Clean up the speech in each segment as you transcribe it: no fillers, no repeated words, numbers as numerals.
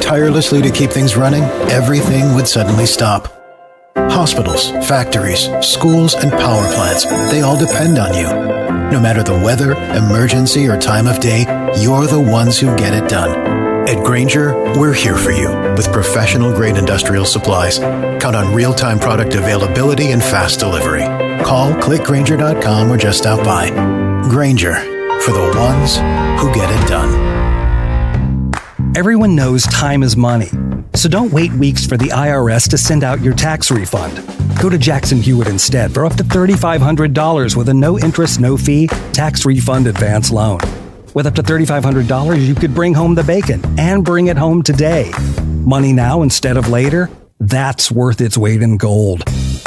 tirelessly to keep things running, everything would suddenly stop. Hospitals, factories, schools, and power plants, they all depend on you. No matter the weather, emergency, or time of day, you're the ones who get it done. At Grainger, we're here for you with professional-grade industrial supplies. Count on real-time product availability and fast delivery. Call, clickgrainger.com, or just stop by. Grainger, for the ones who get it done. Everyone knows time is money, so don't wait weeks for the IRS to send out your tax refund. Go to Jackson Hewitt instead for up to $3,500 with a no-interest, no-fee tax refund advance loan. With up to $3,500, you could bring home the bacon and bring it home today. Money now instead of later? That's worth its weight in gold.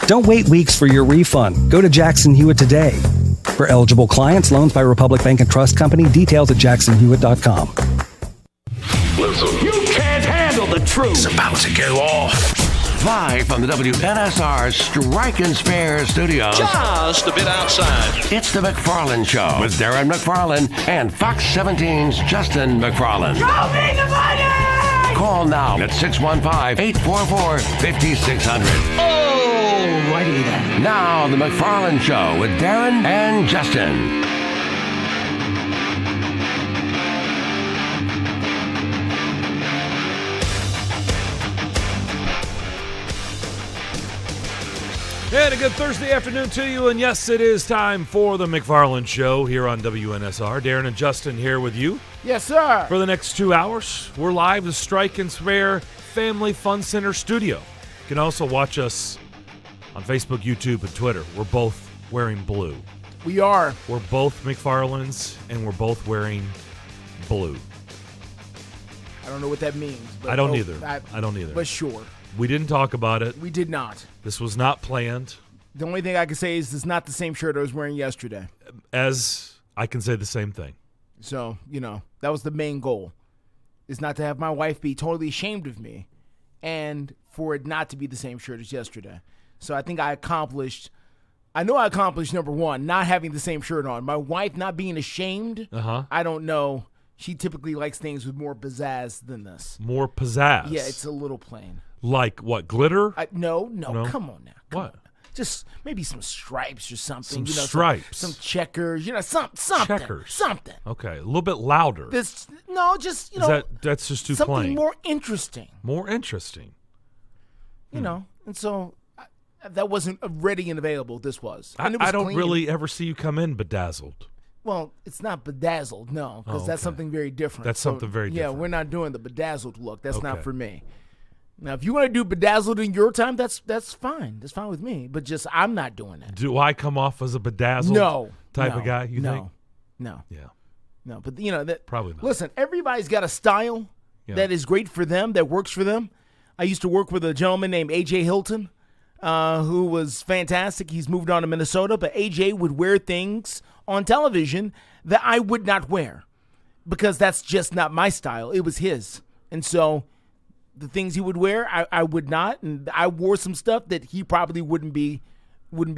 Don't wait weeks for your refund. Go to Jackson Hewitt today. For eligible clients, loans by Republic Bank and Trust Company. Details at jacksonhewitt.com. Listen. You can't handle the truth. It's about to go off. Live from the WNSR Strike and Spare studios. Just a bit outside. It's the McFarland Show with Darren McFarland and Fox 17's Justin McFarland. Show me the money! Call now at 615-844-5600. Oh, righty then. Now, the McFarland Show with Darren and Justin. And a good Thursday afternoon to you. And yes, it is time for the McFarland Show here on WNSR. Darren and Justin here with you. Yes, sir. For the next 2 hours, we're live at the Strike and Spare Family Fun Center studio. You can also watch us on Facebook, YouTube, and Twitter. We're both wearing blue. We are. We're both McFarlands, and we're both wearing blue. I don't know what that means. But I don't either. I don't either. But sure. We didn't talk about it. We did not. This was not planned. The only thing I can say is it's not the same shirt I was wearing yesterday. As I can say the same thing. So, that was the main goal, is not to have my wife be totally ashamed of me and for it not to be the same shirt as yesterday. So I think I accomplished number one, not having the same shirt on. My wife not being ashamed, I don't know. She typically likes things with more pizzazz than this. More pizzazz? Yeah, it's a little plain. Like what, glitter? No, come on now. What? Just maybe some stripes or something. Some stripes. Some checkers. Something. Checkers. Something. Okay, a little bit louder. That's just too something plain. more interesting. More interesting. And so that wasn't ready and available. This was. I don't really ever see you come in bedazzled. Well, it's not bedazzled, no, because that's something very different. That's something very different. Yeah, we're not doing the bedazzled look. That's not for me. Now, if you want to do bedazzled in your time, that's fine. That's fine with me. But just I'm not doing that. Do I come off as a bedazzled type of guy? You think? No. Yeah. No, but that probably not. Listen, everybody's got a style that is great for them, that works for them. I used to work with a gentleman named AJ Hilton, who was fantastic. He's moved on to Minnesota, but AJ would wear things on television that I would not wear because that's just not my style. It was his. And so the things he would wear, I would not, and I wore some stuff that he probably wouldn't be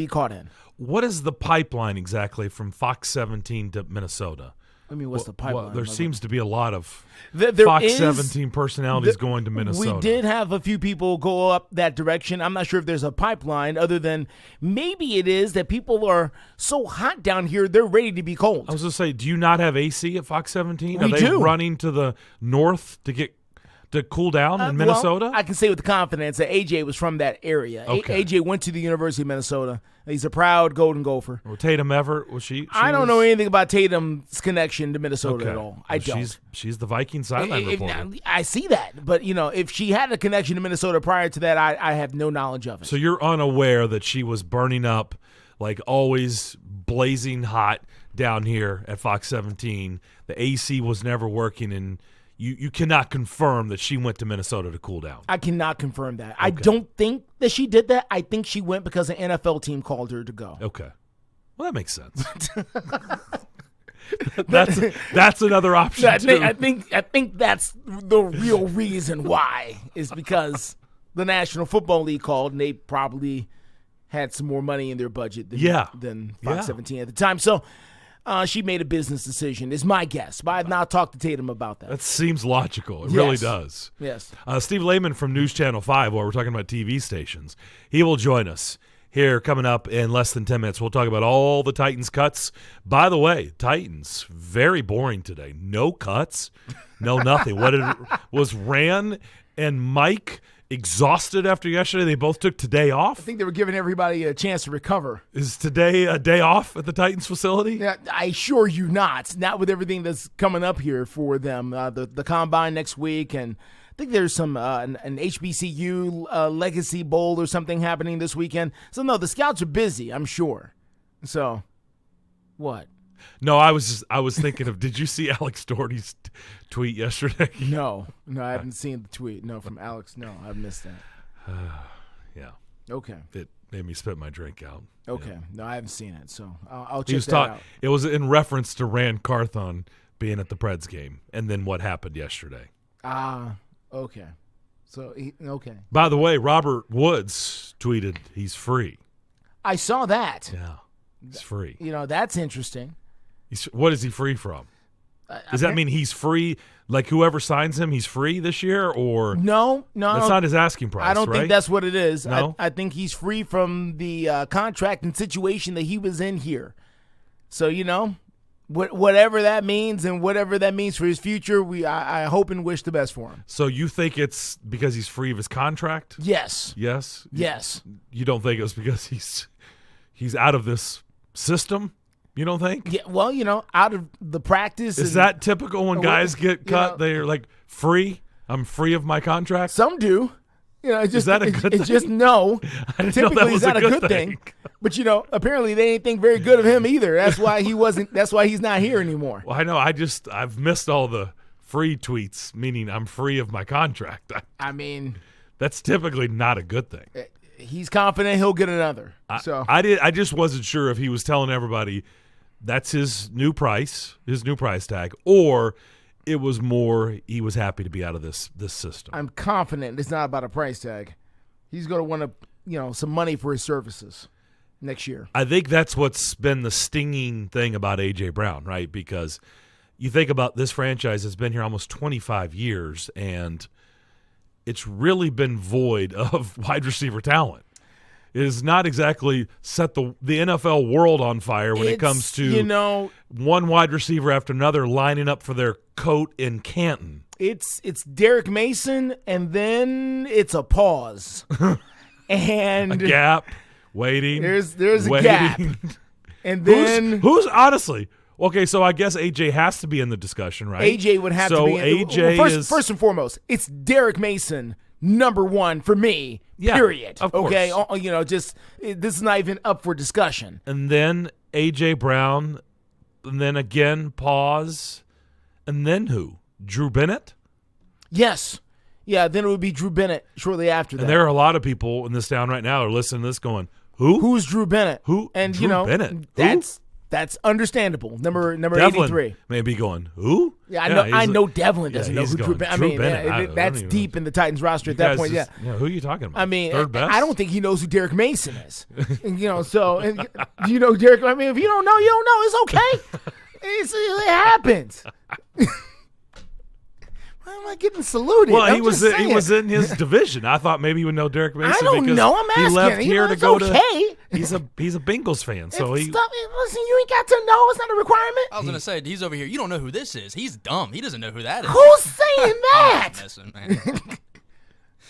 caught in. What is the pipeline exactly from Fox 17 to Minnesota? I mean, what's the pipeline? Well, there seems to be a lot of there Fox 17 personalities going to Minnesota. We did have a few people go up that direction. I'm not sure if there's a pipeline other than maybe it is that people are so hot down here, they're ready to be cold. I was going to say, do you not have AC at Fox 17? We Are they do. running to the north to cool down in Minnesota? Well, I can say with confidence that AJ was from that area. Okay. AJ went to the University of Minnesota. He's a proud Golden Gopher. Well, Tatum Everett, was she I don't know anything about Tatum's connection to Minnesota at all. I don't. She's the Viking sideline reporter. I see that. But, if she had a connection to Minnesota prior to that, I have no knowledge of it. So you're unaware that she was burning up, like always blazing hot down here at Fox 17. The AC was never working, and you cannot confirm that she went to Minnesota to cool down. I cannot confirm that. Okay. I don't think that she did that. I think she went because an NFL team called her to go. Okay. Well, that makes sense. that's another option too. I think that's the real reason why is because the National Football League called and they probably had some more money in their budget than Fox 17 at the time. So she made a business decision, is my guess. But I've not talked to Tatum about that. That seems logical. It really does. Yes. Steve Lehman from News Channel 5, while we're talking about TV stations, he will join us here coming up in less than 10 minutes. We'll talk about all the Titans cuts. By the way, Titans, very boring today. No cuts, no nothing. Was Rand and Mike exhausted after yesterday? They both took today off? I think they were giving everybody a chance to recover. Is today a day off at the Titans facility? Yeah, I assure you not. Not with everything that's coming up here for them. The Combine next week, and I think there's some an HBCU Legacy Bowl or something happening this weekend. So, no, the scouts are busy, I'm sure. So, what? No, I was thinking of, did you see Alex Doherty's tweet yesterday? No, I haven't seen the tweet. No, from Alex. No, I've missed that. Yeah. Okay. It made me spit my drink out. Okay. Yeah. No, I haven't seen it, so I'll check that out. It was in reference to Rand Carthon being at the Preds game and then what happened yesterday. Okay. So, okay. By the way, Robert Woods tweeted he's free. I saw that. Yeah, he's free. That's interesting. What is he free from? Does that mean he's free? Like whoever signs him, he's free this year, or no? That's not his asking price. I don't think that's what it is. No? I think he's free from the contract and situation that he was in here. So whatever that means and whatever that means for his future, I hope and wish the best for him. So you think it's because he's free of his contract? Yes. Yes. Yes. You don't think it's because he's out of this system? You don't think? Yeah, well, out of the practice. Is that typical when guys get cut? They're like, free? I'm free of my contract? Some do. Is that a good thing? It's just no. I didn't Typically, know that was it's not a good thing. But, apparently they didn't think very good of him either. That's why that's why he's not here anymore. Well, I know. I've missed all the free tweets, meaning I'm free of my contract. I mean, that's typically not a good thing. He's confident he'll get another. I just wasn't sure if he was telling everybody that's his new price tag, or it was more he was happy to be out of this system. I'm confident it's not about a price tag. He's going to want some money for his services next year. I think that's what's been the stinging thing about A.J. Brown, right? Because you think about this franchise has been here almost 25 years, and it's really been void of wide receiver talent. It has not exactly set the NFL world on fire when it comes to one wide receiver after another lining up for their coat in Canton. It's Derek Mason, and then it's a pause. And a gap, waiting. There's a gap. And then who's honestly okay, so I guess AJ has to be in the discussion, right? AJ would have to be in. AJ first and foremost, it's Derek Mason, number one for me. Yeah, period. Of course. Okay, this is not even up for discussion. And then AJ Brown, and then again pause, and then who? Drew Bennett? Yes. Yeah, then it would be Drew Bennett shortly after that. And there are a lot of people in this town right now who are listening to this going, who? Who's Drew Bennett? Who? And Drew Bennett? That's understandable. Number Devlin 83. May be going, who? Yeah, I know Devlin doesn't know who Drew Bennett. Drew Bennett. That's deep in the Titans roster at that point. Yeah, who are you talking about? I mean, third best? I don't think he knows who Derek Mason is. So Derek. I mean, if you don't know, you don't know. It's okay. It happens. Why am I getting saluted? Well, he was in his division. I thought maybe he would know Derek Mason. I don't know. I'm asking. He left here to go to. He's a Bengals fan, so listen, you ain't got to know. It's not a requirement. I was gonna say he's over here. You don't know who this is. He's dumb. He doesn't know who that is. Who's saying that? I'm messing, man.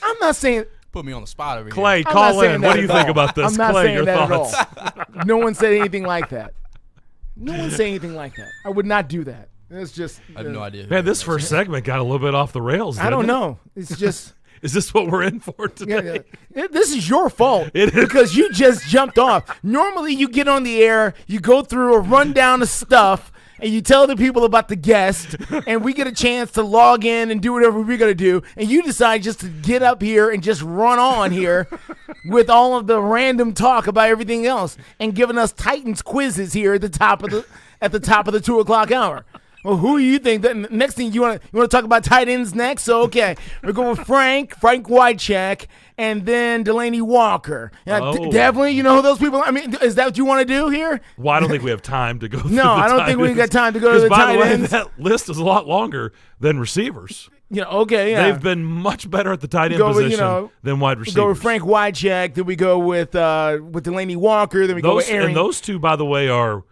I'm not saying. Put me on the spot over Clay, here. Clay, call in. What do you think about this? I'm not Clay, saying your that thoughts? at all. No one said anything like that. No one said anything like that. I would not do that. It's just. I have no idea. Man, this first segment got a little bit off the rails. I don't it? know. It's just. Is this what we're in for today? Yeah. This is your fault. It is. Because you just jumped off. Normally, you get on the air, you go through a rundown of stuff, and you tell the people about the guest, and we get a chance to log in and do whatever we're going to do, and you decide just to get up here and just run on here with all of the random talk about everything else and giving us Titans quizzes here at the top of the 2 o'clock hour. Well, who do you think? That next thing you want to talk about tight ends next? So okay, we're going with Frank Wycheck, and then Delaney Walker. Definitely, you know who those people? I mean, is that what you want to do here? Well, I don't think we have time to go. Through No, I don't think we got time to go to the tight ends. That list is a lot longer than receivers. Okay, yeah. They've been much better at the tight end position than wide receivers. We go with Frank Wycheck, then we go with Delaney Walker, then we go with Aaron. And those two, by the way, are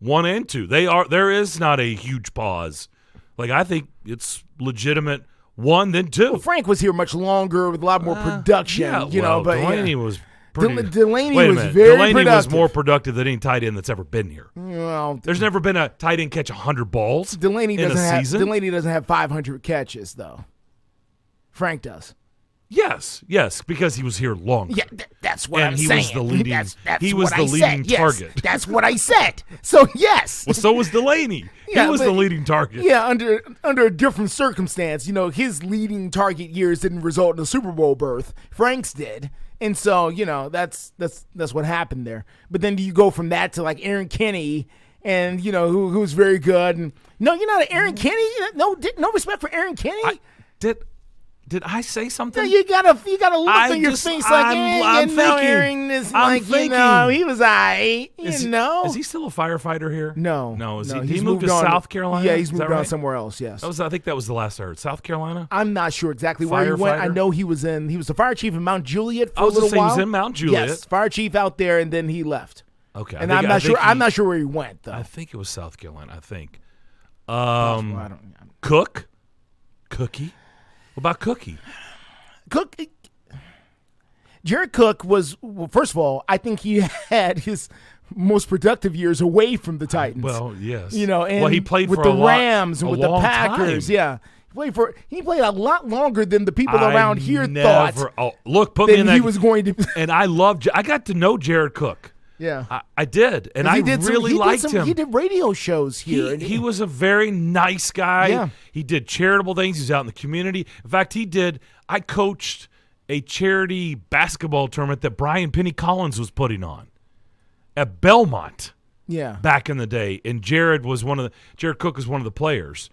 1 and 2. There is not a huge pause. Like, I think it's legitimate 1, then 2. Well, Frank was here much longer with a lot more production. But Delaney was pretty. Delaney wait a was minute. very Delaney productive. was more productive than any tight end that's ever been here. Well, there's never been a tight end catch 100 balls Delaney in a season. Delaney doesn't have 500 catches though. Frank does. Yes, because he was here longer. Yeah, that's what I'm saying. And he was the leading. That's he was the leading target. Yes, that's what I said. So yes. Well, so was Delaney. He was the leading target. Yeah, under a different circumstance. His leading target years didn't result in a Super Bowl berth. Frank's did. And so, that's what happened there. But then you go from that to like Aaron Kinney, and who's very good. And no, you're not an Aaron Kinney. No respect for Aaron Kinney. Did I say something? No, you got a look on your face like, Aaron is like, he was aight, Is he still a firefighter here? No. He moved to South Carolina? Yeah, he's moved on somewhere else, yes. I think that was the last I heard. South Carolina? I'm not sure exactly where he went. I know he was the fire chief in Mount Juliet for a little while. He was in Mount Juliet. Yes, fire chief out there, and then he left. Okay. And I'm not sure where he went, though. I think it was South Carolina, I think. Cookie? What about Cookie? Jared Cook was, first of all, I think he had his most productive years away from the Titans. Well, yes. And he played with for the Rams and with the Packers. Time. Yeah. He played a lot longer than the people around here thought. Put me in that. He was going to. And I got to know Jared Cook. Yeah, I did, and I really liked him. He did radio shows here. He was a very nice guy. Yeah. He did charitable things. He was out in the community. In fact, I coached a charity basketball tournament that Brian Penny Collins was putting on at Belmont. Yeah, back in the day, and Jared Cook was one of the players.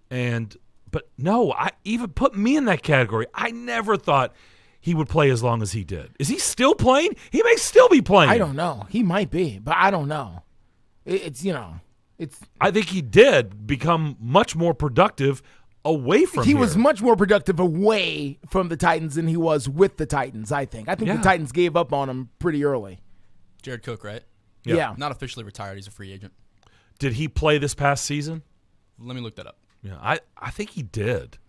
But no, I even put me in that category. I never thought he would play as long as he did. Is he still playing? He may still be playing. I don't know. He might be, but I don't know. It's. I think he did become much more productive away from. He was much more productive away from the Titans than he was with the Titans. I think the Titans gave up on him pretty early. Jared Cook, right? Yeah. Not officially retired. He's a free agent. Did he play this past season? Let me look that up. Yeah, I think he did.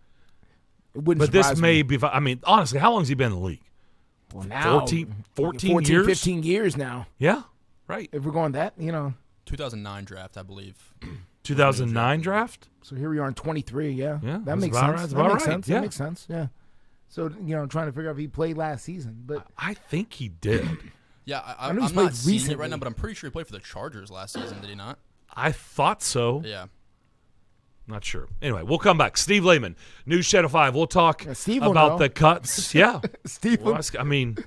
But this may be. I mean, honestly, how long has he been in the league? Well, now 14 years, 15 years now. Yeah, right. If we're going that, 2009 draft, I believe. 2009 draft. So here we are in 23. Yeah, that makes sense. sense. That makes sense. Yeah. So trying to figure out if he played last season, but I think he did. Yeah, I'm not seeing it right now, but I'm pretty sure he played for the Chargers last season. Did he not? I thought so. Yeah. Not sure. Anyway, we'll come back. Steve Lehman, News Channel 5. We'll talk about the cuts. Yeah. Steve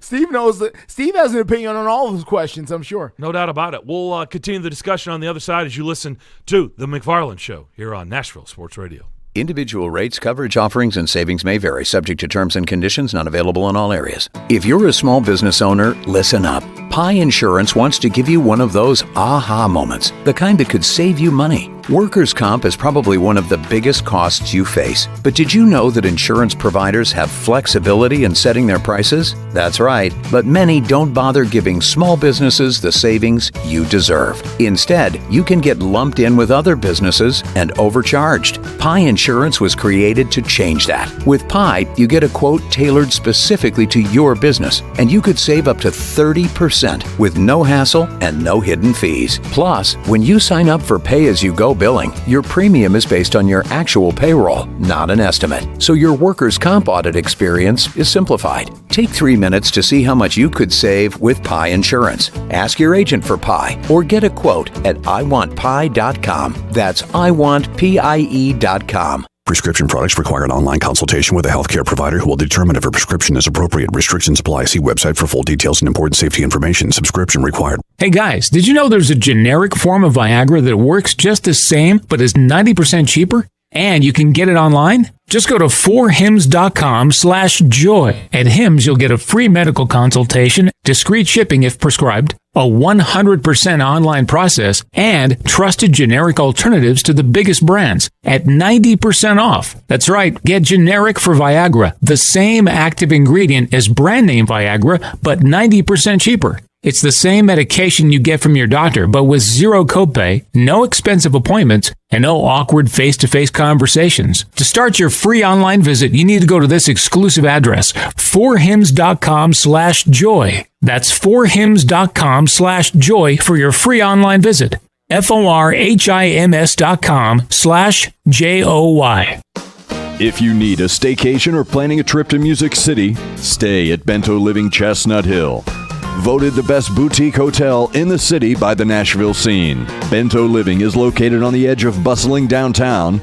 Steve knows that. Steve has an opinion on all of those questions, I'm sure. No doubt about it. We'll continue the discussion on the other side as you listen to The McFarland Show here on Nashville Sports Radio. Individual rates, coverage offerings, and savings may vary, subject to terms and conditions, not available in all areas. If you're a small business owner, listen up. Pi Insurance wants to give you one of those aha moments, the kind that could save you money. Workers' comp is probably one of the biggest costs you face. But did you know that insurance providers have flexibility in setting their prices? That's right, but many don't bother giving small businesses the savings you deserve. Instead, you can get lumped in with other businesses and overcharged. Pi Insurance was created to change that. With Pi, you get a quote tailored specifically to your business, and you could save up to 30% with no hassle and no hidden fees. Plus, when you sign up for pay-as-you-go billing, your premium is based on your actual payroll, not an estimate. So your workers' comp audit experience is simplified. Take 3 minutes to see how much you could save with Pi Insurance. Ask your agent for Pi or get a quote at iwantpi.com. That's iwantpie.com. Prescription products require an online consultation with a healthcare provider who will determine if a prescription is appropriate. Restrictions apply. See website for full details and important safety information. Subscription required. Hey guys, did you know there's a generic form of Viagra that works just the same but is 90% cheaper? And you can get it online? Just go to 4hims.com/joy. At Hims, you'll get a free medical consultation, discreet shipping if prescribed, a 100% online process, and trusted generic alternatives to the biggest brands at 90% off. That's right, get generic for Viagra, the same active ingredient as brand name Viagra, but 90% cheaper. It's the same medication you get from your doctor, but with zero copay, no expensive appointments, and no awkward face-to-face conversations. To start your free online visit, you need to go to this exclusive address, 4hims.com/joy. That's 4hims.com/joy for your free online visit. FORHIMS.com/JOY. If you need a staycation or planning a trip to Music City, stay at Bento Living Chestnut Hill. Voted the best boutique hotel in the city by the Nashville Scene. Bento Living is located on the edge of bustling downtown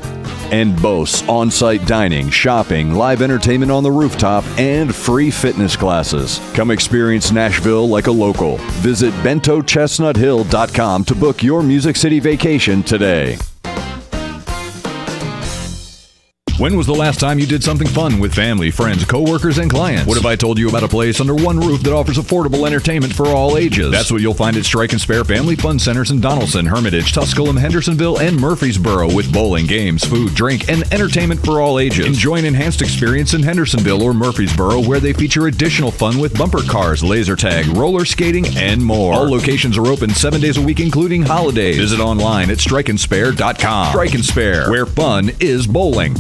and boasts on-site dining, shopping, live entertainment on the rooftop, and free fitness classes. Come experience Nashville like a local. Visit bentochestnuthill.com to book your Music City vacation today. When was the last time you did something fun with family, friends, coworkers, and clients? What if I told you about a place under one roof that offers affordable entertainment for all ages? That's what you'll find at Strike and Spare Family Fun Centers in Donaldson, Hermitage, Tusculum, Hendersonville, and Murfreesboro with bowling, games, food, drink, and entertainment for all ages. Enjoy an enhanced experience in Hendersonville or Murfreesboro where they feature additional fun with bumper cars, laser tag, roller skating, and more. All locations are open 7 days a week, including holidays. Visit online at strikeandspare.com. Strike and Spare, where fun is bowling.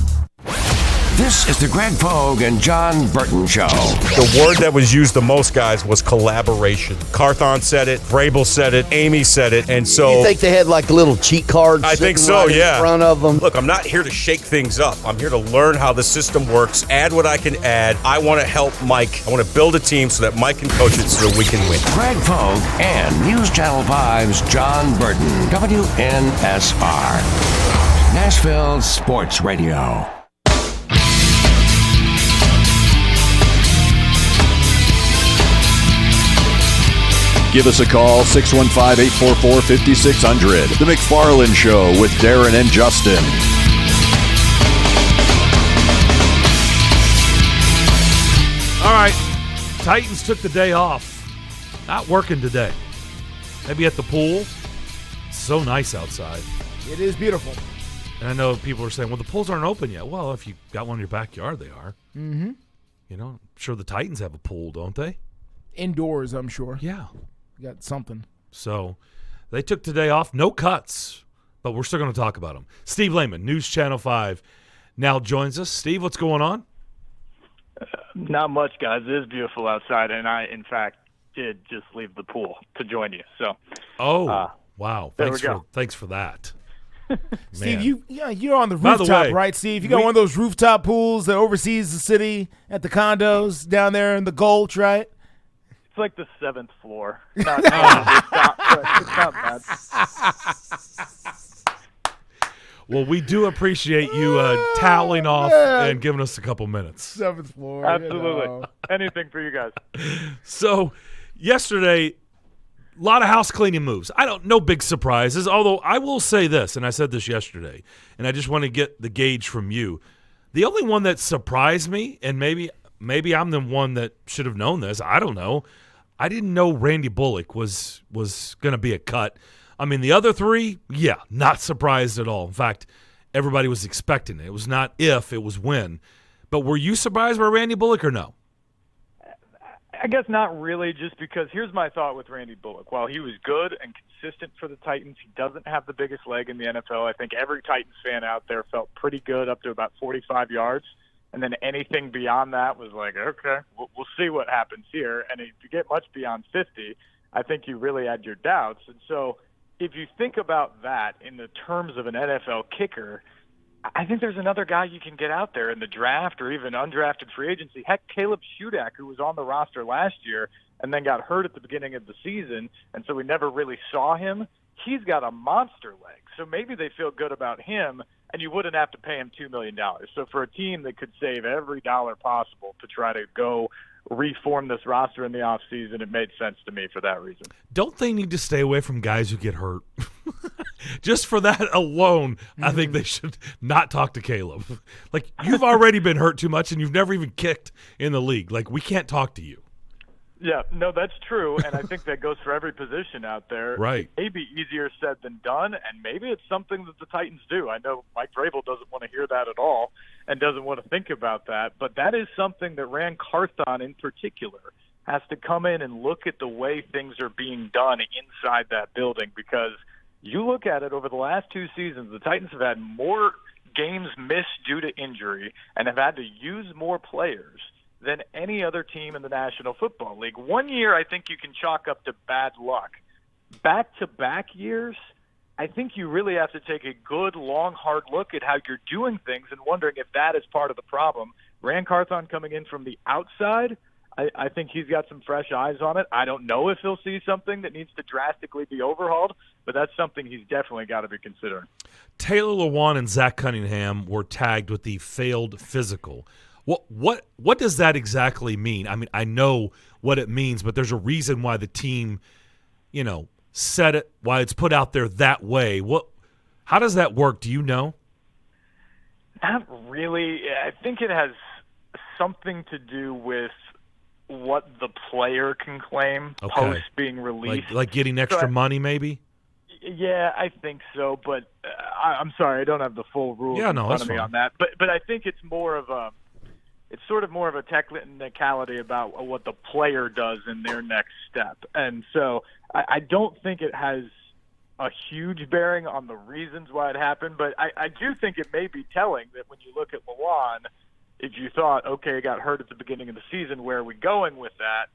This is the Greg Pogue and John Burton Show. The word that was used the most, guys, was collaboration. Carthon said it, Vrabel said it, Amy said it, and so... You think they had like little cheat cards I think so, right yeah. in front of them? Look, I'm not here to shake things up. I'm here to learn how the system works, add what I can add. I want to help Mike. I want to build a team so that Mike can coach it so that we can win. Greg Pogue and News Channel 5's John Burton, WNSR. Nashville Sports Radio. Give us a call, 615-844-5600. The McFarland Show with Darren and Justin. All right, Titans took the day off. Not working today. Maybe at the pool. It's so nice outside. It is beautiful. And I know people are saying, well, the pools aren't open yet. Well, if you got one in your backyard, they are. Mm-hmm. You know, I'm sure the Titans have a pool, don't they? Indoors, I'm sure. Yeah. Got something. So they took today off. No cuts, but we're still going to talk about them. Steve Lehman, News Channel 5, now joins us. Steve, what's going on? Not much, guys. It is beautiful outside, and I, in fact, did just leave the pool to join you. So, wow. Thanks for that. Steve, you're on the rooftop, right, Steve? You got one of those rooftop pools that oversees the city at the condos down there in the Gulch, right? It's like the 7th floor. It's not bad. Well, we do appreciate you toweling off and giving us a couple minutes. 7th floor. Absolutely. You know. Anything for you guys. So, yesterday, a lot of house cleaning moves. No big surprises, although I will say this, and I said this yesterday, and I just want to get the gauge from you. The only one that surprised me, and maybe I'm the one that should have known this, I don't know. I didn't know Randy Bullock was going to be a cut. I mean, the other three, not surprised at all. In fact, everybody was expecting it. It was not if, it was when. But were you surprised by Randy Bullock or no? I guess not really, just because here's my thought with Randy Bullock. While he was good and consistent for the Titans, he doesn't have the biggest leg in the NFL. I think every Titans fan out there felt pretty good up to about 45 yards. And then anything beyond that was like, okay, we'll see what happens here. And if you get much beyond 50, I think you really had your doubts. And so if you think about that in the terms of an NFL kicker, I think there's another guy you can get out there in the draft or even undrafted free agency. Heck, Caleb Shudak, who was on the roster last year and then got hurt at the beginning of the season, and so we never really saw him. He's got a monster leg, so maybe they feel good about him, and you wouldn't have to pay him $2 million. So for a team that could save every dollar possible to try to go reform this roster in the offseason, it made sense to me for that reason. Don't they need to stay away from guys who get hurt? Just for that alone, I think they should not talk to Caleb. Like, you've already been hurt too much, and you've never even kicked in the league. Like, we can't talk to you. Yeah, no, that's true, and I think that goes for every position out there. Right. It may be easier said than done, and maybe it's something that the Titans do. I know Mike Vrabel doesn't want to hear that at all and doesn't want to think about that, but that is something that Ran Carthon in particular has to come in and look at the way things are being done inside that building, because you look at it over the last 2 seasons, the Titans have had more games missed due to injury and have had to use more players than any other team in the National Football League. 1 year, I think you can chalk up to bad luck. Back-to-back years, I think you really have to take a good, long, hard look at how you're doing things and wondering if that is part of the problem. Ran Carthon coming in from the outside, I think he's got some fresh eyes on it. I don't know if he'll see something that needs to drastically be overhauled, but that's something he's definitely got to be considering. Taylor Lewan and Zach Cunningham were tagged with the failed physical. What does that exactly mean? I mean, I know what it means, but there's a reason why the team, said it, why it's put out there that way. How does that work? Do you know? Not really. I think it has something to do with what the player can claim post being released. Like getting extra money, maybe? Yeah, I think so, but I'm sorry, I don't have the full rules in front of me on that. But I think it's more of a sort of more of a technicality about what the player does in their next step. And so I don't think it has a huge bearing on the reasons why it happened, but I do think it may be telling that when you look at Lewan, if you thought, okay, he got hurt at the beginning of the season, where are we going with that?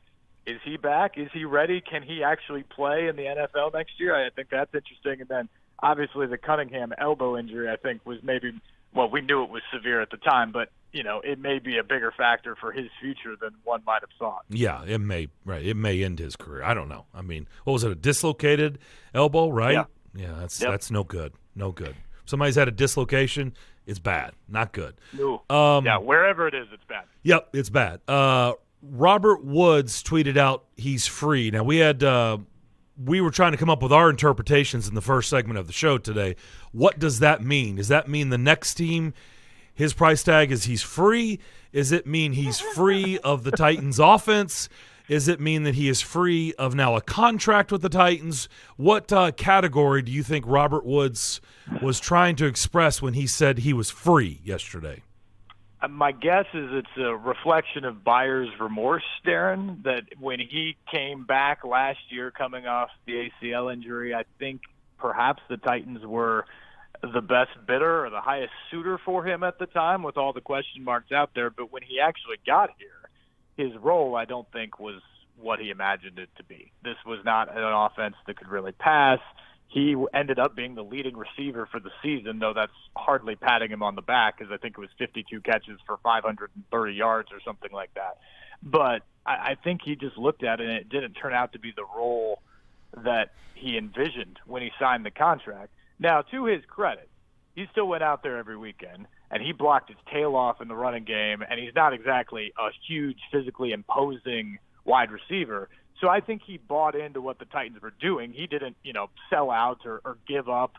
Is he back? Is he ready? Can he actually play in the NFL next year? I think that's interesting. And then obviously the Cunningham elbow injury, I think, was maybe, well, we knew it was severe at the time, but it may be a bigger factor for his future than one might have thought. Yeah, it may. Right, it may end his career. I don't know. I mean, what was it? A dislocated elbow, right? Yeah, that's no good. No good. Somebody's had a dislocation. It's bad. Not good. No. Wherever it is, it's bad. Yep, it's bad. Robert Woods tweeted out he's free. Now, we were trying to come up with our interpretations in the first segment of the show today. What does that mean? Does that mean the next team, his price tag is he's free? Does it mean he's free of the Titans' offense? Does it mean that he is free of now a contract with the Titans? What category do you think Robert Woods was trying to express when he said he was free yesterday? My guess is it's a reflection of buyer's remorse, Darren, that when he came back last year coming off the ACL injury, I think perhaps the Titans were the best bidder or the highest suitor for him at the time with all the question marks out there. But when he actually got here, his role, I don't think, was what he imagined it to be. This was not an offense that could really pass. He ended up being the leading receiver for the season, though that's hardly patting him on the back, because I think it was 52 catches for 530 yards or something like that. But I think he just looked at it, and it didn't turn out to be the role that he envisioned when he signed the contract. Now, to his credit, he still went out there every weekend, and he blocked his tail off in the running game, and he's not exactly a huge, physically imposing wide receiver. So I think he bought into what the Titans were doing. He didn't, sell out or give up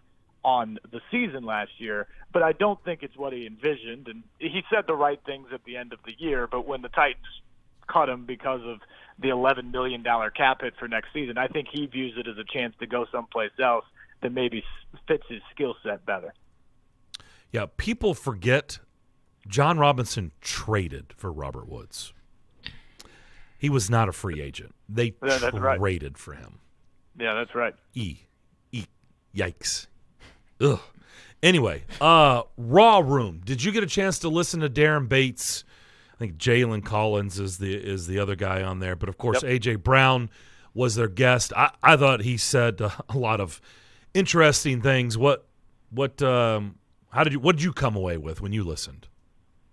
on the season last year, but I don't think it's what he envisioned. And he said the right things at the end of the year, but when the Titans cut him because of the $11 million cap hit for next season, I think he views it as a chance to go someplace else that maybe fits his skill set better. Yeah, people forget John Robinson traded for Robert Woods. He was not a free agent. They traded for him. Yeah, that's right. Yikes. Ugh. Anyway, Raw Room. Did you get a chance to listen to Darren Bates? I think Jalen Collins is the other guy on there. But, of course, A.J. Brown was their guest. I thought he said a lot of interesting things. What did you come away with when you listened?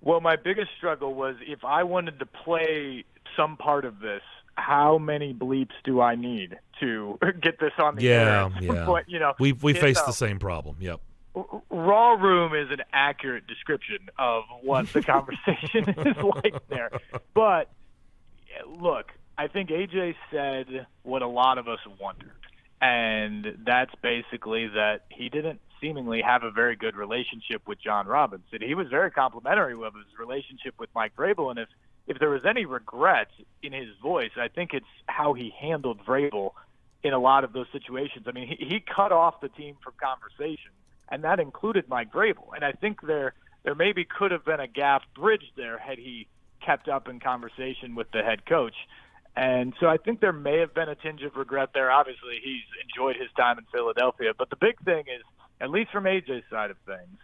Well, my biggest struggle was if I wanted to play some part of this, how many bleeps do I need to get this on the air? Yeah. But, we faced the same problem. Yep. Raw Room is an accurate description of what the conversation is like there. But think AJ said what a lot of us wondered, and that's basically that he didn't seemingly have a very good relationship with John Robinson. He was very complimentary of his relationship with Mike Vrabel, and if there was any regret in his voice, I think it's how he handled Vrabel in a lot of those situations. I mean, he cut off the team from conversation, and that included Mike Vrabel. And I think there maybe could have been a gap bridged there had he kept up in conversation with the head coach. And so I think there may have been a tinge of regret there. Obviously, he's enjoyed his time in Philadelphia. But the big thing is, at least from AJ's side of things,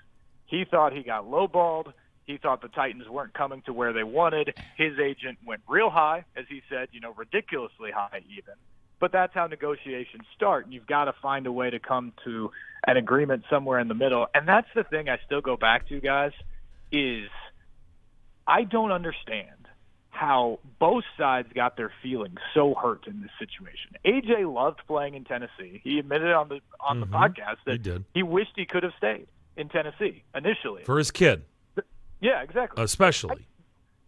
he thought he got lowballed. He thought the Titans weren't coming to where they wanted. His agent went real high, as he said, ridiculously high even. But that's how negotiations start. You've got to find a way to come to an agreement somewhere in the middle. And that's the thing I still go back to, guys, is I don't understand how both sides got their feelings so hurt in this situation. AJ loved playing in Tennessee. He admitted on the podcast that he wished he could have stayed in Tennessee initially. For his kid. Yeah, exactly. Especially.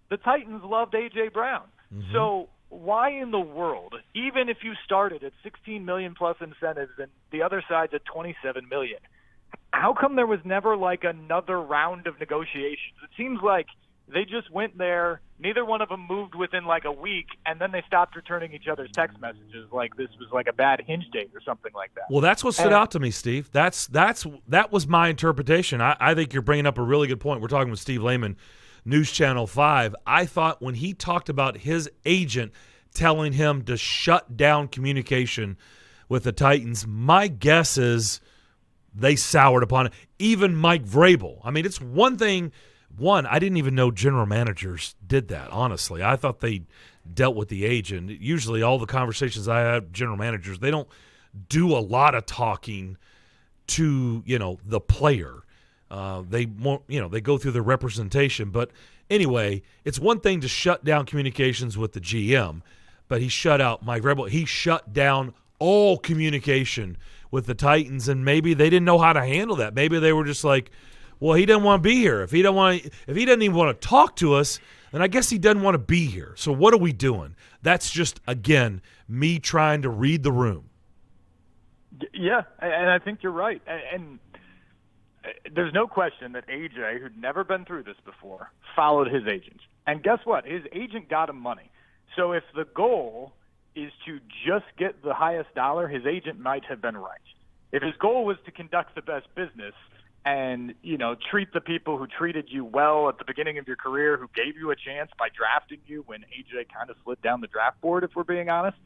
The Titans loved A.J. Brown. So why in the world, even if you started at $16 million plus incentives and the other side's at $27 million, how come there was never like another round of negotiations? It seems like they just went there, neither one of them moved within like a week, and then they stopped returning each other's text messages like this was like a bad hinge date or something like that. Well, that's what stood out to me, Steve. That was my interpretation. I think you're bringing up a really good point. We're talking with Steve Lehman, News Channel 5. I thought when he talked about his agent telling him to shut down communication with the Titans, my guess is they soured upon it. Even Mike Vrabel. I mean, it's one thing – I didn't even know general managers did that, honestly. I thought they dealt with the agent. Usually all the conversations I have, general managers, they don't do a lot of talking to, the player. They go through the representation. But anyway, it's one thing to shut down communications with the GM, but he shut out Mike Vrabel. He shut down all communication with the Titans, and maybe they didn't know how to handle that. Maybe they were just like, well, he doesn't want to be here. If he doesn't even want to talk to us, then I guess he doesn't want to be here. So what are we doing? That's just, again, me trying to read the room. Yeah, and I think you're right. And there's no question that AJ, who'd never been through this before, followed his agent. And guess what? His agent got him money. So if the goal is to just get the highest dollar, his agent might have been right. If his goal was to conduct the best business and, treat the people who treated you well at the beginning of your career, who gave you a chance by drafting you when AJ kind of slid down the draft board, if we're being honest,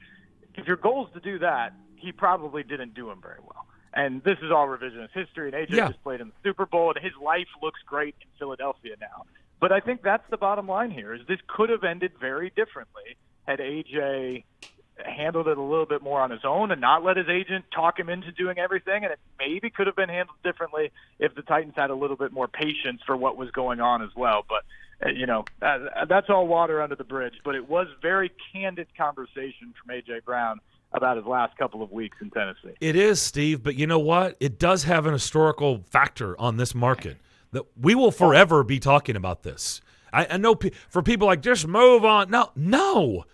if your goal is to do that, he probably didn't do him very well. And this is all revisionist history, and AJ just played in the Super Bowl, and his life looks great in Philadelphia now. But I think that's the bottom line here, is this could have ended very differently had AJ handled it a little bit more on his own and not let his agent talk him into doing everything, and it maybe could have been handled differently if the Titans had a little bit more patience for what was going on as well. But that's all water under the bridge, but it was very candid conversation from A.J. Brown about his last couple of weeks in Tennessee. It is, Steve, but you know what? It does have an historical factor on this market that we will forever be talking about this. I know for people like, just move on. No,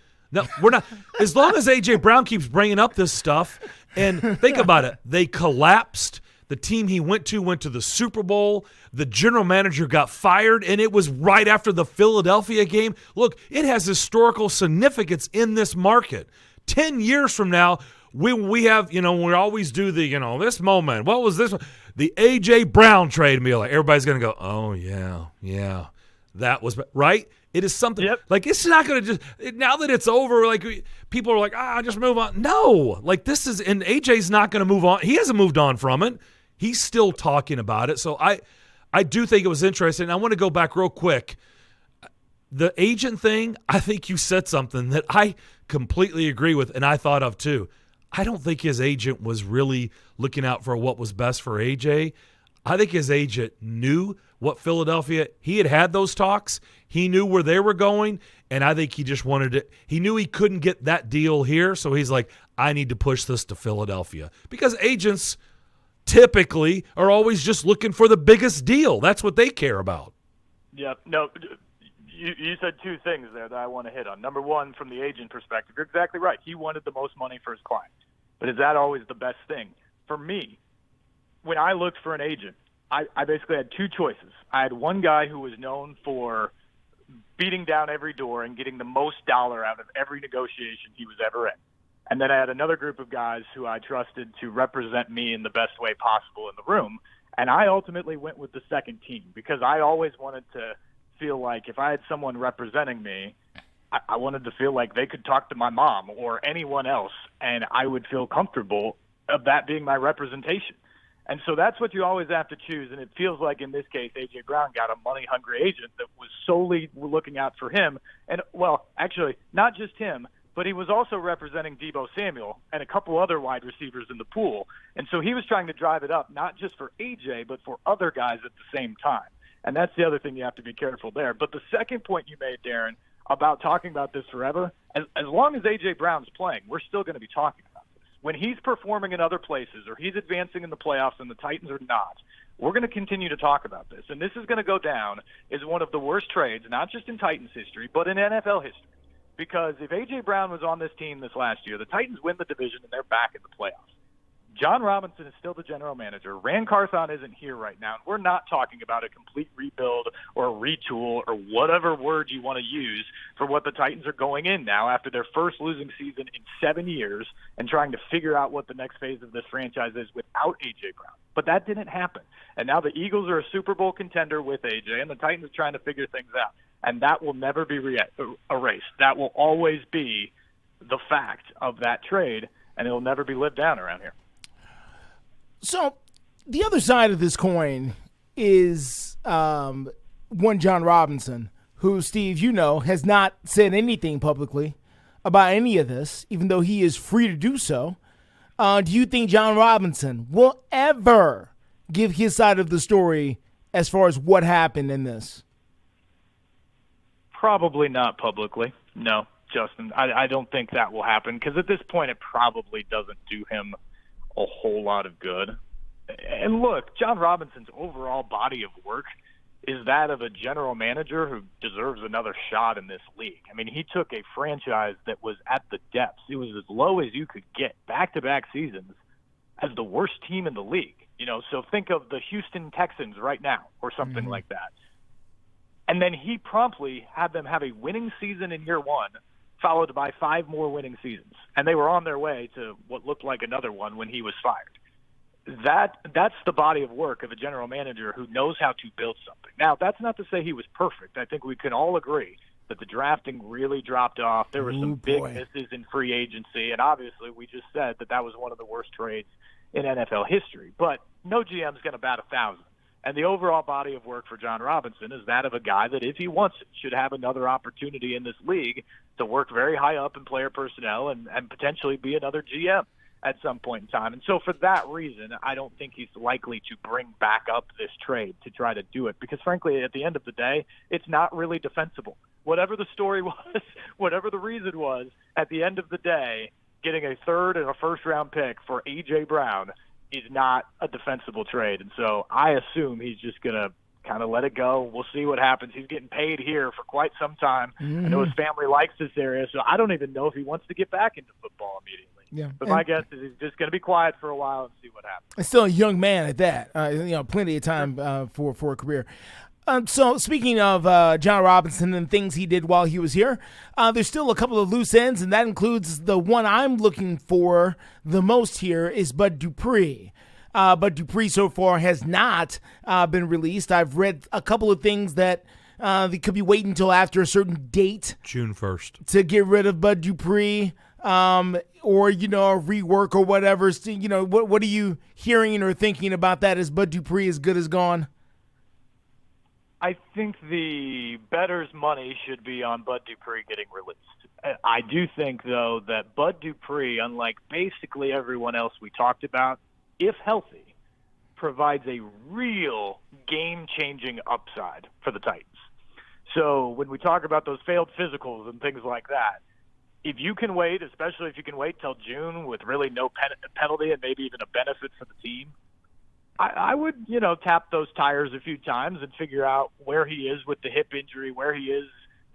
we're not. As long as A.J. Brown keeps bringing up this stuff, and think about it, they collapsed. The team he went to the Super Bowl. The general manager got fired, and it was right after the Philadelphia game. Look, it has historical significance in this market. 10 years from now, we have, we always do the, this moment. What was this one? The A.J. Brown trade meal. Like, everybody's going to go, oh, yeah, that was right. It is something like it's not going to just now that it's over. Like people are like, just move on. No, like this is, and AJ's not going to move on. He hasn't moved on from it. He's still talking about it. So I do think it was interesting. I want to go back real quick. The agent thing, I think you said something that I completely agree with, and I thought of too. I don't think his agent was really looking out for what was best for AJ. I think his agent knew what Philadelphia, he had those talks. He knew where they were going, and I think he just wanted it. He knew he couldn't get that deal here, so he's like, I need to push this to Philadelphia. Because agents typically are always just looking for the biggest deal. That's what they care about. Yeah, no, You said two things there that I want to hit on. Number one, from the agent perspective, you're exactly right. He wanted the most money for his client. But is that always the best thing? For me, when I looked for an agent, I basically had two choices. I had one guy who was known for beating down every door and getting the most dollar out of every negotiation he was ever in. And then I had another group of guys who I trusted to represent me in the best way possible in the room. And I ultimately went with the second team because I always wanted to feel like if I had someone representing me, I wanted to feel like they could talk to my mom or anyone else, and I would feel comfortable of that being my representation. And so that's what you always have to choose. And it feels like in this case, A.J. Brown got a money-hungry agent that was solely looking out for him. And, well, actually, not just him, but he was also representing Deebo Samuel and a couple other wide receivers in the pool. And so he was trying to drive it up, not just for A.J., but for other guys at the same time. And that's the other thing you have to be careful there. But the second point you made, Darren, about talking about this forever, as long as A.J. Brown's playing, we're still going to be talking about this. When he's performing in other places or he's advancing in the playoffs and the Titans are not, we're going to continue to talk about this. And this is going to go down as one of the worst trades, not just in Titans history, but in NFL history. Because if A.J. Brown was on this team this last year, the Titans win the division and they're back in the playoffs. John Robinson is still the general manager. Rand Carthon isn't here right now. And we're not talking about a complete rebuild or a retool or whatever word you want to use for what the Titans are going in now after their first losing season in 7 years and trying to figure out what the next phase of this franchise is without A.J. Brown. But that didn't happen. And now the Eagles are a Super Bowl contender with A.J., and the Titans are trying to figure things out. And that will never be erased. That will always be the fact of that trade, and it will never be lived down around here. So the other side of this coin is one John Robinson, who, Steve, you know, has not said anything publicly about any of this, even though he is free to do so. Do you think John Robinson will ever give his side of the story as far as what happened in this? Probably not publicly. No, Justin. I don't think that will happen because at this point it probably doesn't do him a whole lot of good. And look, John Robinson's overall body of work is that of a general manager who deserves another shot in this league. I mean, he took a franchise that was at the depths. It was as low as you could get, back-to-back seasons, as the worst team in the league. You know, so think of the Houston Texans right now or something like that. And then he promptly had them have a winning season in year one, followed by 5 more winning seasons. And they were on their way to what looked like another one when he was fired. That's the body of work of a general manager who knows how to build something. Now, that's not to say he was perfect. I think we can all agree that the drafting really dropped off. There were some big misses in free agency, and obviously we just said that was one of the worst trades in NFL history. But no GM's going to bat 1,000. And the overall body of work for John Robinson is that of a guy that, if he wants it, should have another opportunity in this league to work very high up in player personnel and potentially be another GM at some point in time. And so for that reason, I don't think he's likely to bring back up this trade to try to do it because, frankly, at the end of the day, it's not really defensible. Whatever the story was, whatever the reason was, at the end of the day, getting a third and a first-round pick for A.J. Brown is not a defensible trade. And so I assume he's just going to kind of let it go. We'll see what happens. He's getting paid here for quite some time. I know his family likes this area, so I don't even know if he wants to get back into football immediately. Yeah. But my guess is he's just going to be quiet for a while and see what happens. He's still a young man at that. Plenty of time for a career. So speaking of John Robinson and things he did while he was here, there's still a couple of loose ends, and that includes the one I'm looking for the most here is Bud Dupree. But Dupree so far has not been released. I've read a couple of things that they could be waiting until after a certain date. June 1st. To get rid of Bud Dupree or, a rework or whatever. So, what are you hearing or thinking about that? Is Bud Dupree as good as gone? I think the bettor's money should be on Bud Dupree getting released. I do think, though, that Bud Dupree, unlike basically everyone else we talked about, if healthy, provides a real game-changing upside for the Titans. So when we talk about those failed physicals and things like that, if you can wait, especially if you can wait till June with really no penalty and maybe even a benefit for the team, I would, tap those tires a few times and figure out where he is with the hip injury, where he is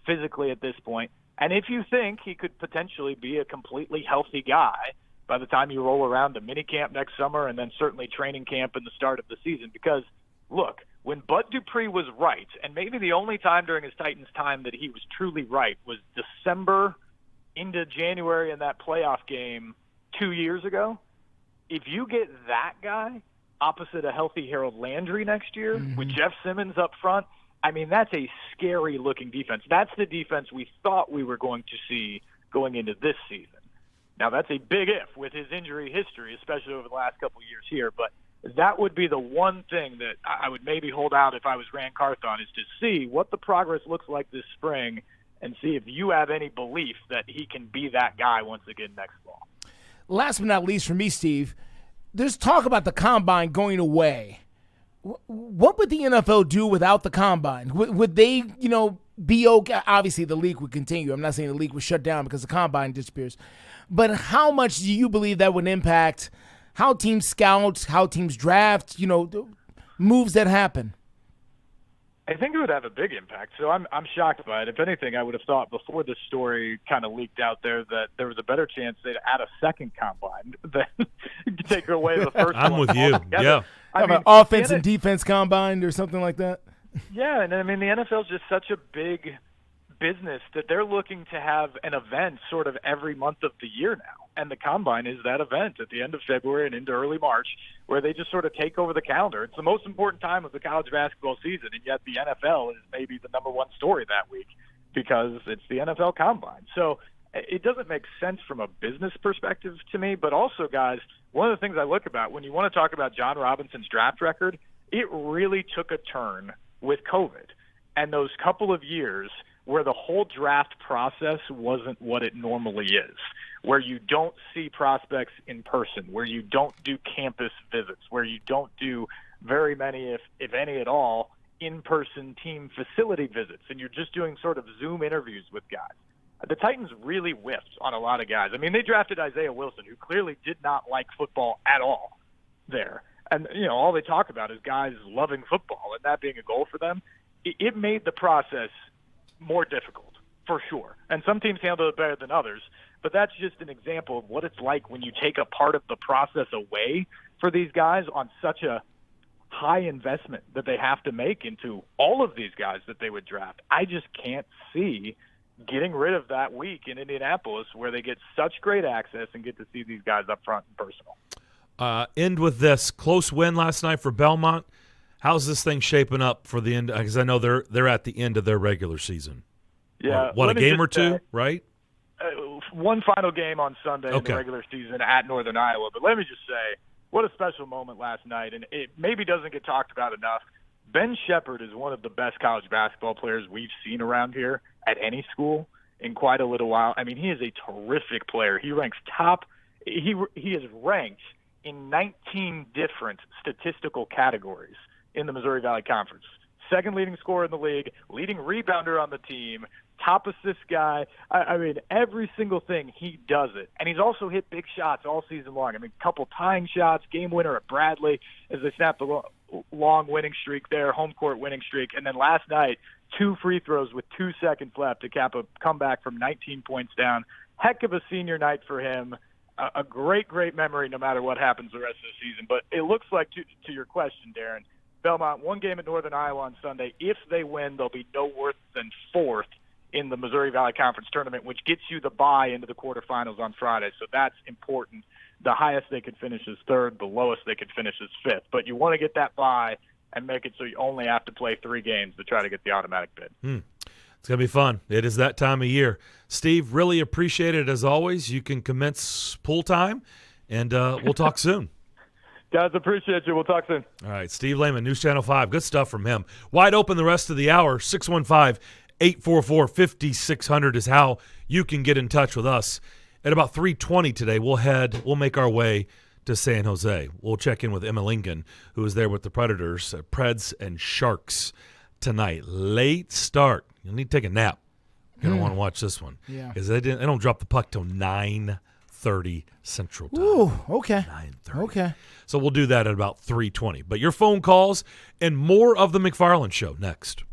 physically at this point. And if you think he could potentially be a completely healthy guy by the time you roll around to minicamp next summer and then certainly training camp in the start of the season, because, look, when Bud Dupree was right, and maybe the only time during his Titans time that he was truly right was December into January in that playoff game 2 years ago, if you get that guy opposite a healthy Harold Landry next year with Jeff Simmons up front, I mean, that's a scary-looking defense. That's the defense we thought we were going to see going into this season. Now, that's a big if with his injury history, especially over the last couple of years here, but that would be the one thing that I would maybe hold out if I was Rand Carthon, is to see what the progress looks like this spring and see if you have any belief that he can be that guy once again next fall. Last but not least for me, Steve, there's talk about the Combine going away. What would the NFL do without the Combine? Would they, be okay? Obviously, the league would continue. I'm not saying the league would shut down because the Combine disappears. But how much do you believe that would impact how teams scout, how teams draft, moves that happen? I think it would have a big impact. So I'm shocked by it. If anything, I would have thought before this story kind of leaked out there that there was a better chance they'd add a second Combine than take away the first one. I'm with you. Yeah. I mean, offense and defense combined or something like that? Yeah, and I mean, the NFL is just such a big business that they're looking to have an event sort of every month of the year now. And the Combine is that event at the end of February and into early March where they just sort of take over the calendar. It's the most important time of the college basketball season, and yet the NFL is maybe the number one story that week because it's the NFL Combine. So it doesn't make sense from a business perspective to me, but also, guys, one of the things I look about when you want to talk about John Robinson's draft record, it really took a turn with COVID and those couple of years where the whole draft process wasn't what it normally is, where you don't see prospects in person, where you don't do campus visits, where you don't do very many, if any at all, in-person team facility visits, and you're just doing sort of Zoom interviews with guys. The Titans really whiffed on a lot of guys. I mean, they drafted Isaiah Wilson, who clearly did not like football at all there. And, all they talk about is guys loving football and that being a goal for them. It made the process more difficult, for sure. And some teams handle it better than others. But that's just an example of what it's like when you take a part of the process away for these guys on such a high investment that they have to make into all of these guys that they would draft. I just can't see getting rid of that week in Indianapolis where they get such great access and get to see these guys up front and personal. End with this close win last night for Belmont. How's this thing shaping up for the end? Because I know they're at the end of their regular season. Yeah, what a game or two, right? One final game on Sunday in the regular season at Northern Iowa. But let me just say, what a special moment last night, and it maybe doesn't get talked about enough. Ben Shepherd is one of the best college basketball players we've seen around here at any school in quite a little while. I mean, he is a terrific player. He ranks top. He is ranked in 19 different statistical categories in the Missouri Valley Conference. Second leading scorer in the league, leading rebounder on the team, top assist guy. I mean, every single thing, he does it. And he's also hit big shots all season long. I mean, a couple tying shots, game winner at Bradley as they snapped the long winning streak there, home court winning streak. And then last night, 2 free throws with 2 seconds left to cap a comeback from 19 points down. Heck of a senior night for him. A great, great memory no matter what happens the rest of the season. But it looks like, to your question, Darren, Belmont, one game at Northern Iowa on Sunday. If they win, they'll be no worse than 4th in the Missouri Valley Conference tournament, which gets you the bye into the quarterfinals on Friday. So that's important. The highest they could finish is 3rd. The lowest they could finish is 5th. But you want to get that bye and make it so you only have to play 3 games to try to get the automatic bid. It's going to be fun. It is that time of year. Steve, really appreciate it as always. You can commence pool time, and we'll talk soon. Guys, appreciate you. We'll talk soon. All right, Steve Lehman, News Channel 5. Good stuff from him. Wide open the rest of the hour. 615-844-5600 is how you can get in touch with us. At about 3:20 today, we'll make our way to San Jose. We'll check in with Emma Lincoln, who is there with the Predators, Preds and Sharks tonight. Late start. You'll need to take a nap. You're going to want to watch this one. Yeah. Because they don't drop the puck till 9:30 Central Time. Ooh, okay. 9:30. Okay. So we'll do that at about 3:20. But your phone calls and more of the McFarland Show next.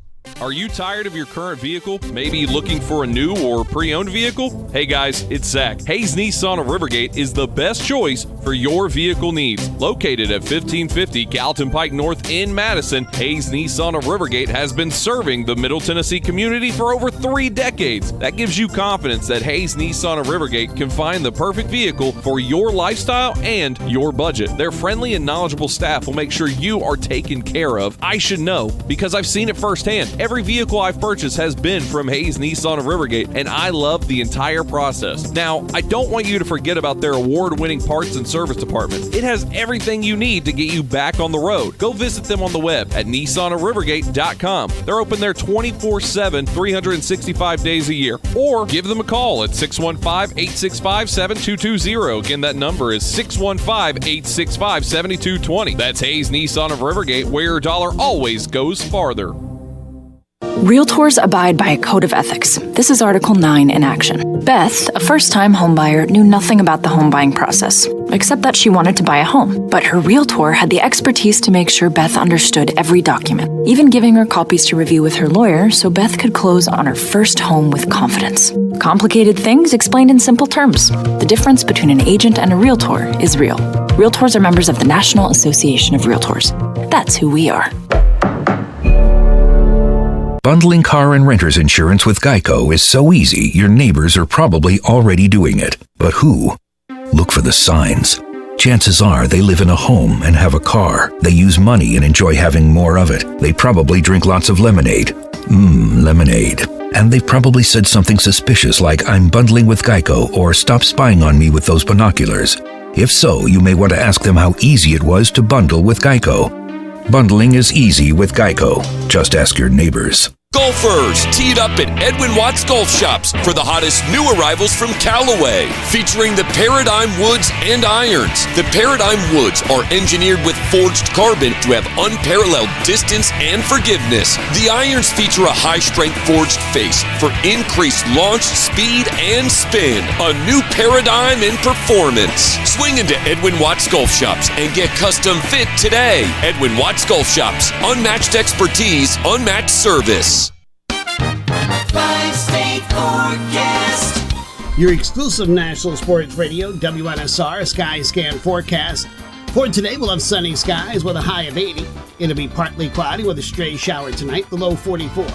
Are you tired of your current vehicle? Maybe looking for a new or pre-owned vehicle? Hey guys, it's Zach. Hayes Nissan of Rivergate is the best choice for your vehicle needs. Located at 1550 Gallatin Pike North in Madison, Hayes Nissan of Rivergate has been serving the Middle Tennessee community for over 3 decades. That gives you confidence that Hayes Nissan of Rivergate can find the perfect vehicle for your lifestyle and your budget. Their friendly and knowledgeable staff will make sure you are taken care of. I should know because I've seen it firsthand. Every vehicle I've purchased has been from Hayes Nissan of Rivergate, and I love the entire process. Now, I don't want you to forget about their award-winning parts and service department. It has everything you need to get you back on the road. Go visit them on the web at nissanofrivergate.com. They're open there 24/7, 365 days a year. Or give them a call at 615-865-7220. Again, that number is 615-865-7220. That's Hayes Nissan of Rivergate, where your dollar always goes farther. Realtors abide by a code of ethics. This is Article 9 in action. Beth, a first-time homebuyer, knew nothing about the home buying process, except that she wanted to buy a home. But her realtor had the expertise to make sure Beth understood every document, even giving her copies to review with her lawyer so Beth could close on her first home with confidence. Complicated things explained in simple terms. The difference between an agent and a realtor is real. Realtors are members of the National Association of Realtors. That's who we are. Bundling car and renter's insurance with Geico is so easy, your neighbors are probably already doing it. But who? Look for the signs. Chances are they live in a home and have a car. They use money and enjoy having more of it. They probably drink lots of lemonade. Lemonade. And they've probably said something suspicious like, "I'm bundling with Geico," or "Stop spying on me with those binoculars." If so, you may want to ask them how easy it was to bundle with Geico. Bundling is easy with Geico. Just ask your neighbors. Golfers teed up at Edwin Watts Golf Shops for the hottest new arrivals from Callaway, featuring the Paradigm Woods and Irons. The Paradigm Woods are engineered with forged carbon to have unparalleled distance and forgiveness. The irons feature a high-strength forged face for increased launch, speed, and spin. A new paradigm in performance. Swing into Edwin Watts Golf Shops and get custom fit today. Edwin Watts Golf Shops. Unmatched expertise, unmatched service. Five-state forecast. Your exclusive National Sports Radio, WNSR Sky Scan forecast. For today, we'll have sunny skies with a high of 80. It'll be partly cloudy with a stray shower tonight, the low 44.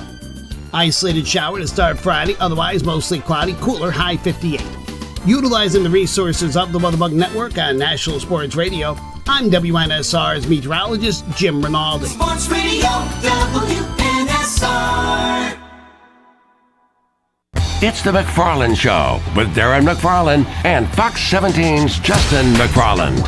Isolated shower to start Friday, otherwise mostly cloudy, cooler, high 58. Utilizing the resources of the WeatherBug Network on National Sports Radio, I'm WNSR's meteorologist, Jim Rinaldi. Sports Radio, WNSR. It's the McFarland Show with Darren McFarland and Fox 17's Justin McFarland.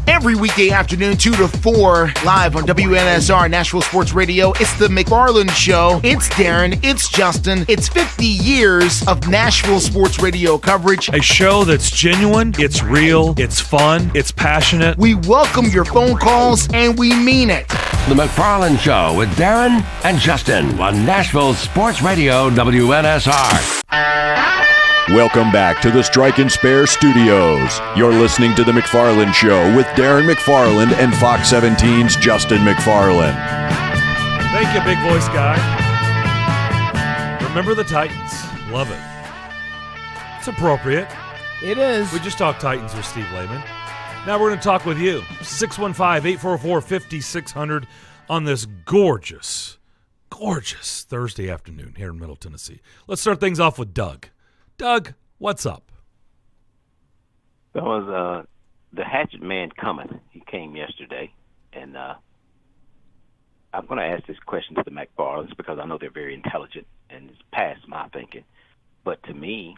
Every weekday afternoon, 2 to 4, live on WNSR Nashville Sports Radio. It's the McFarland Show. It's Darren. It's Justin. It's 50 years of Nashville Sports Radio coverage. A show that's genuine, it's real, it's fun, it's passionate. We welcome your phone calls, and we mean it. The McFarland Show with Darren and Justin on Nashville Sports Radio, WNSR. Welcome back to the Strike and Spare Studios. You're listening to The McFarland Show with Darren McFarland and Fox 17's Justin McFarland. Thank you, big voice guy. Remember the Titans. Love it. It's appropriate. It is. We just talked Titans with Steve Lehman. Now we're going to talk with you. 615-844-5600 on this gorgeous Thursday afternoon here in Middle Tennessee. Let's start things off with Doug. Doug, what's up? There was the Hatchet Man coming. He came yesterday, and I'm going to ask this question to the McFarlands because I know they're very intelligent, and it's past my thinking. But to me,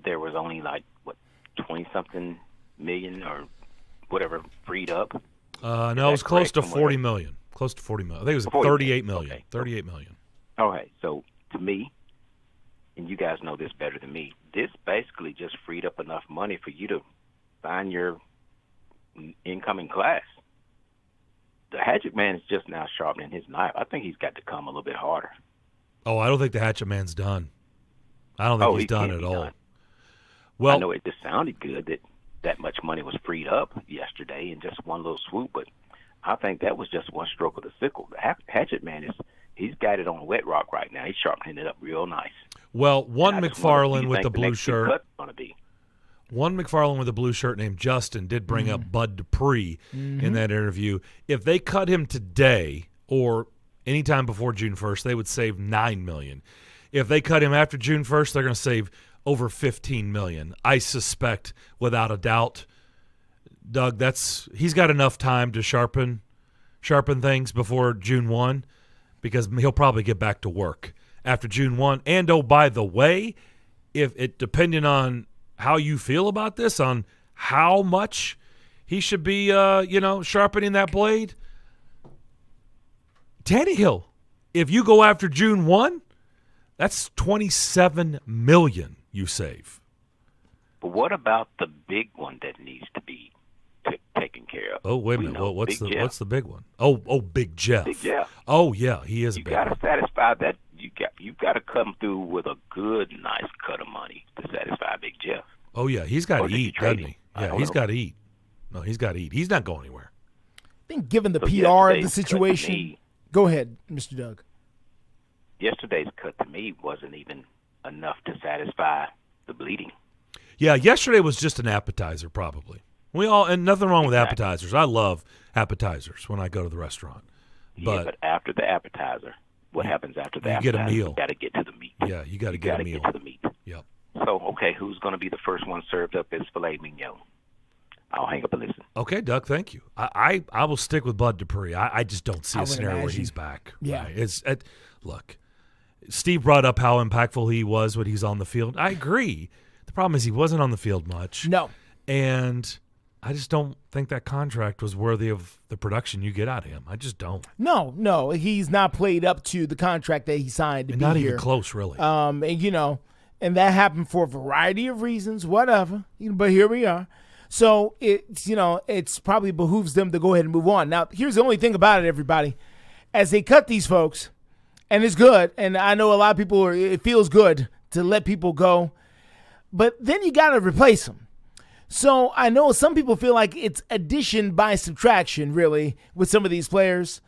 there was only 20-something million or whatever freed up. No, it was close to 40 million. Close to 40 million. I think it was 38 million. Okay. 38 million. Okay, so to me, and you guys know this better than me, this basically just freed up enough money for you to find your incoming class. The Hatchet Man is just now sharpening his knife. I think he's got to come a little bit harder. Oh, I don't think the Hatchet Man's done. I don't think he's done at all. Well, I know it just sounded good that much money was freed up yesterday in just one little swoop, but I think that was just one stroke of the sickle. The Hatchet Man He's got it on wet rock right now. He's sharpening it up real nice. Well, one McFarland with the blue shirt. Gonna be. One McFarland with a blue shirt named Justin did bring up Bud Dupree in that interview. If they cut him today or anytime before June 1st, they would save $9 million. If they cut him after June 1st, they're going to save over $15 million. I suspect, without a doubt, Doug, he's got enough time to sharpen things before June 1 because he'll probably get back to work after June 1. And, oh, by the way, depending on how you feel about this, on how much he should be, sharpening that blade, Tannehill, if you go after June 1, that's $27 million you save. But what about the big one that needs to be taken care of? Oh, wait a minute. What's the big one? Oh, Big Jeff. Big Jeff. Oh, yeah, he is a big one. You got to satisfy that. You've got to come through with a good, nice cut of money to satisfy Big Jeff. Oh, yeah, he's got to eat, doesn't he? Yeah, he's got to eat. No, he's got to eat. He's not going anywhere. I think given the PR of the situation. Go ahead, Mr. Doug. Yesterday's cut to me wasn't even enough to satisfy the bleeding. Yeah, yesterday was just an appetizer, probably. And nothing wrong with appetizers. I love appetizers when I go to the restaurant. But after the appetizer, what happens after the appetizer? You get a meal. You got to get to the meat. Yeah, you got to get a meal. Get to the meat. Yep. So, okay, who's going to be the first one served up as filet mignon? I'll hang up and listen. Okay, Doug, thank you. I will stick with Bud Dupree. I just don't see a scenario where he's back. Yeah. Right? Look, Steve brought up how impactful he was when he's on the field. I agree. The problem is he wasn't on the field much. No. And I just don't think that contract was worthy of the production you get out of him. I just don't. No, he's not played up to the contract that he signed to be not here. Even close, really. And that happened for a variety of reasons, whatever. But here we are. So it's probably behooves them to go ahead and move on. Now, here's the only thing about it, everybody. As they cut these folks, and it's good, and I know a lot of people, it feels good to let people go, but then you got to replace them. So I know some people feel like it's addition by subtraction, really, with some of these players.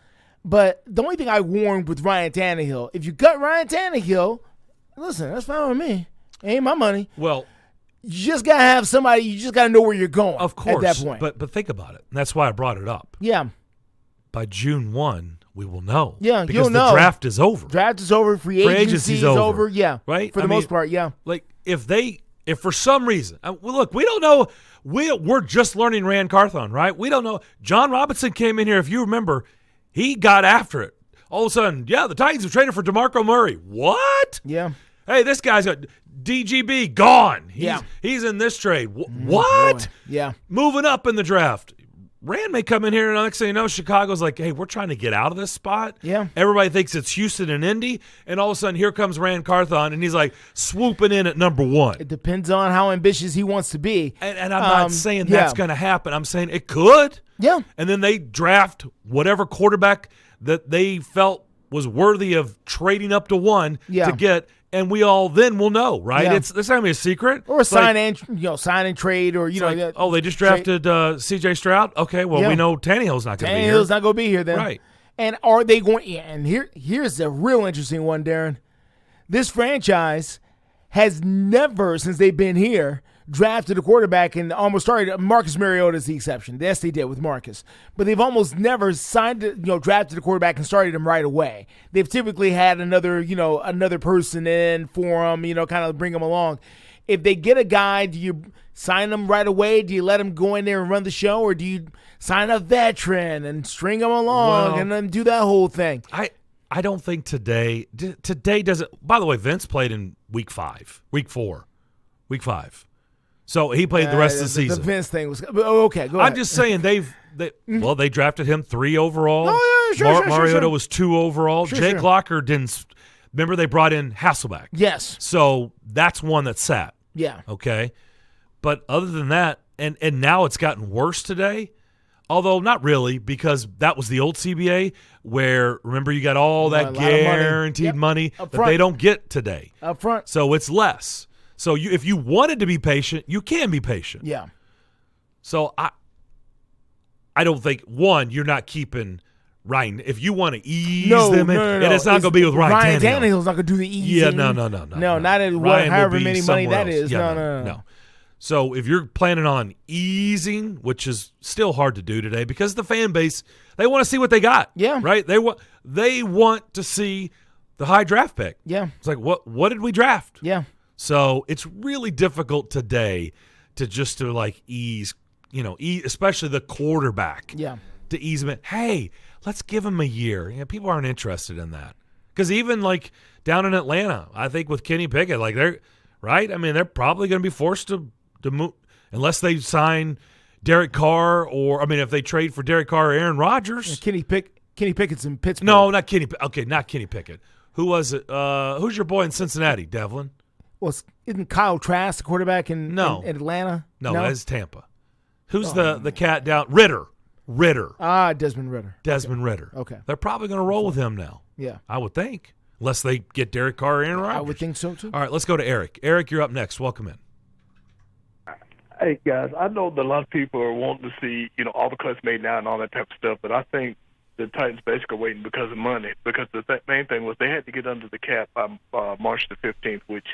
But the only thing I warned with Ryan Tannehill, if you cut Ryan Tannehill, listen, that's fine with me. It ain't my money. Well, you just got to have somebody, you just got to know where you're going. Of course. At that point. But think about it. And that's why I brought it up. Yeah. By June 1, we will know. Yeah, because you'll know. The draft is over. Draft is over. Free agency is over. Yeah. Right? For the most part, yeah. Like, if for some reason, look, we don't know. We're just learning Rand Carthon, right? We don't know. John Robinson came in here, if you remember, he got after it. All of a sudden, the Titans have traded for DeMarco Murray. What? Yeah. Hey, this guy's got DGB gone. He's in this trade. What? Boy. Yeah. Moving up in the draft. Rand may come in here, and the next thing you know, Chicago's like, hey, we're trying to get out of this spot. Yeah. Everybody thinks it's Houston and Indy, and all of a sudden, here comes Rand Carthon, and he's like swooping in at number 1. It depends on how ambitious he wants to be. And I'm not saying that's going to happen. I'm saying it could. Yeah. And then they draft whatever quarterback that they felt was worthy of trading up to 1 to get. And we all then will know, right? Yeah. It's not gonna be a secret. Or sign and trade, or they just drafted C.J. Stroud. Okay, well we know Tannehill's not going to be here. Tannehill's not going to be here then, right? And are they going? And here's a real interesting one, Darren. This franchise has never, since they've been here, drafted a quarterback and almost started. Marcus Mariota is the exception. Yes, they did with Marcus, but they've almost never drafted a quarterback and started him right away. They've typically had another person in for him, kind of bring him along. If they get a guy, do you sign him right away? Do you let him go in there and run the show, or do you sign a veteran and string him along and then do that whole thing? I don't think today doesn't. By the way, Vince played in week 4. So he played the rest of the season. The Vince thing was okay. Go ahead. I'm just saying they drafted him 3 overall. Oh yeah, sure. Mariota was 2 overall. Jake Locker didn't. Remember they brought in Hasselbeck. Yes. So that's one that sat. Yeah. Okay. But other than that, and now it's gotten worse today. Although not really, because that was the old CBA where, remember, you got all that guaranteed money that they don't get today. Up front. So it's less. So if you wanted to be patient, you can be patient. Yeah. So I don't think, one, you're not keeping Ryan, if you want to ease them in, and it's not going to be with Ryan Tannehill. Tannehill's not going to do the easy. Yeah, no. Not at however many money that is. Yeah, no. So if you're planning on easing, which is still hard to do today because the fan base, they want to see what they got. Yeah. Right? They want to see the high draft pick. Yeah. It's like, what did we draft? Yeah. So it's really difficult today to like ease, especially the quarterback. Yeah. To ease him in. Hey, let's give him a year. People aren't interested in that. Because even like down in Atlanta, I think with Kenny Pickett, like they're they're probably going to be forced to move unless they sign Derek Carr if they trade for Derek Carr or Aaron Rodgers. Kenny Pickett's in Pittsburgh. No, not Kenny. Okay, not Kenny Pickett. Who was it? Who's your boy in Cincinnati, Devlin? Well, isn't Kyle Trask the quarterback in Atlanta? No, that's Tampa. Who's the cat down? Ritter. Desmond Ritter. Ritter. Okay. They're probably going to roll with him now. Yeah. I would think. Unless they get Derek Carr or Aaron Rodgers. I would think so, too. All right, let's go to Eric. Eric, you're up next. Welcome in. Hey, guys, I know that a lot of people are wanting to see, all the cuts made now and all that type of stuff, but I think the Titans basically are waiting because of money, because the main thing was they had to get under the cap by March the 15th, which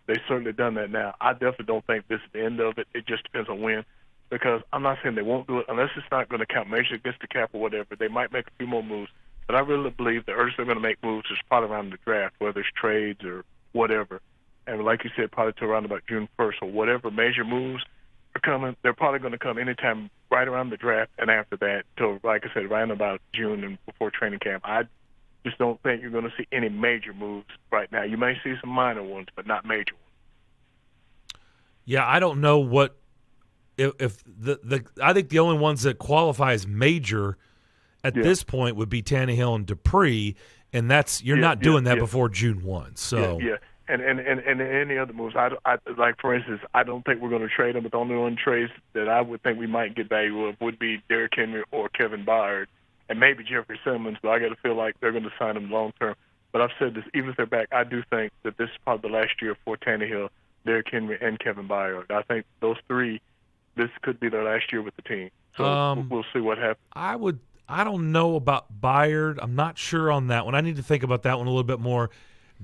they've certainly done that now. I definitely don't think this is the end of it. It just depends on when, because I'm not saying they won't do it unless it's not going to count major against the cap or whatever. They might make a few more moves, but I really believe the earliest they're going to make moves is probably around the draft, whether it's trades or whatever. And like you said, probably to around about June 1st or whatever major moves are coming, they're probably going to come anytime right around the draft and after that till, like I said, around about June and before training camp. I just don't think you're going to see any major moves right now. You may see some minor ones, but not major ones. Yeah, I don't know what if I think the only ones that qualify as major at this point would be Tannehill and Dupree, and that's you're not doing that before June 1. So And any other moves, I like, for instance, I don't think we're going to trade them, but the only one trades that I would think we might get value of would be Derrick Henry or Kevin Byard, and maybe Jeffrey Simmons, but I got to feel like they're going to sign them long term. But I've said this, even if they're back, I do think that this is probably the last year for Tannehill, Derrick Henry, and Kevin Byard. I think those three, this could be their last year with the team. So we'll see what happens. I don't know about Byard. I'm not sure on that one. I need to think about that one a little bit more.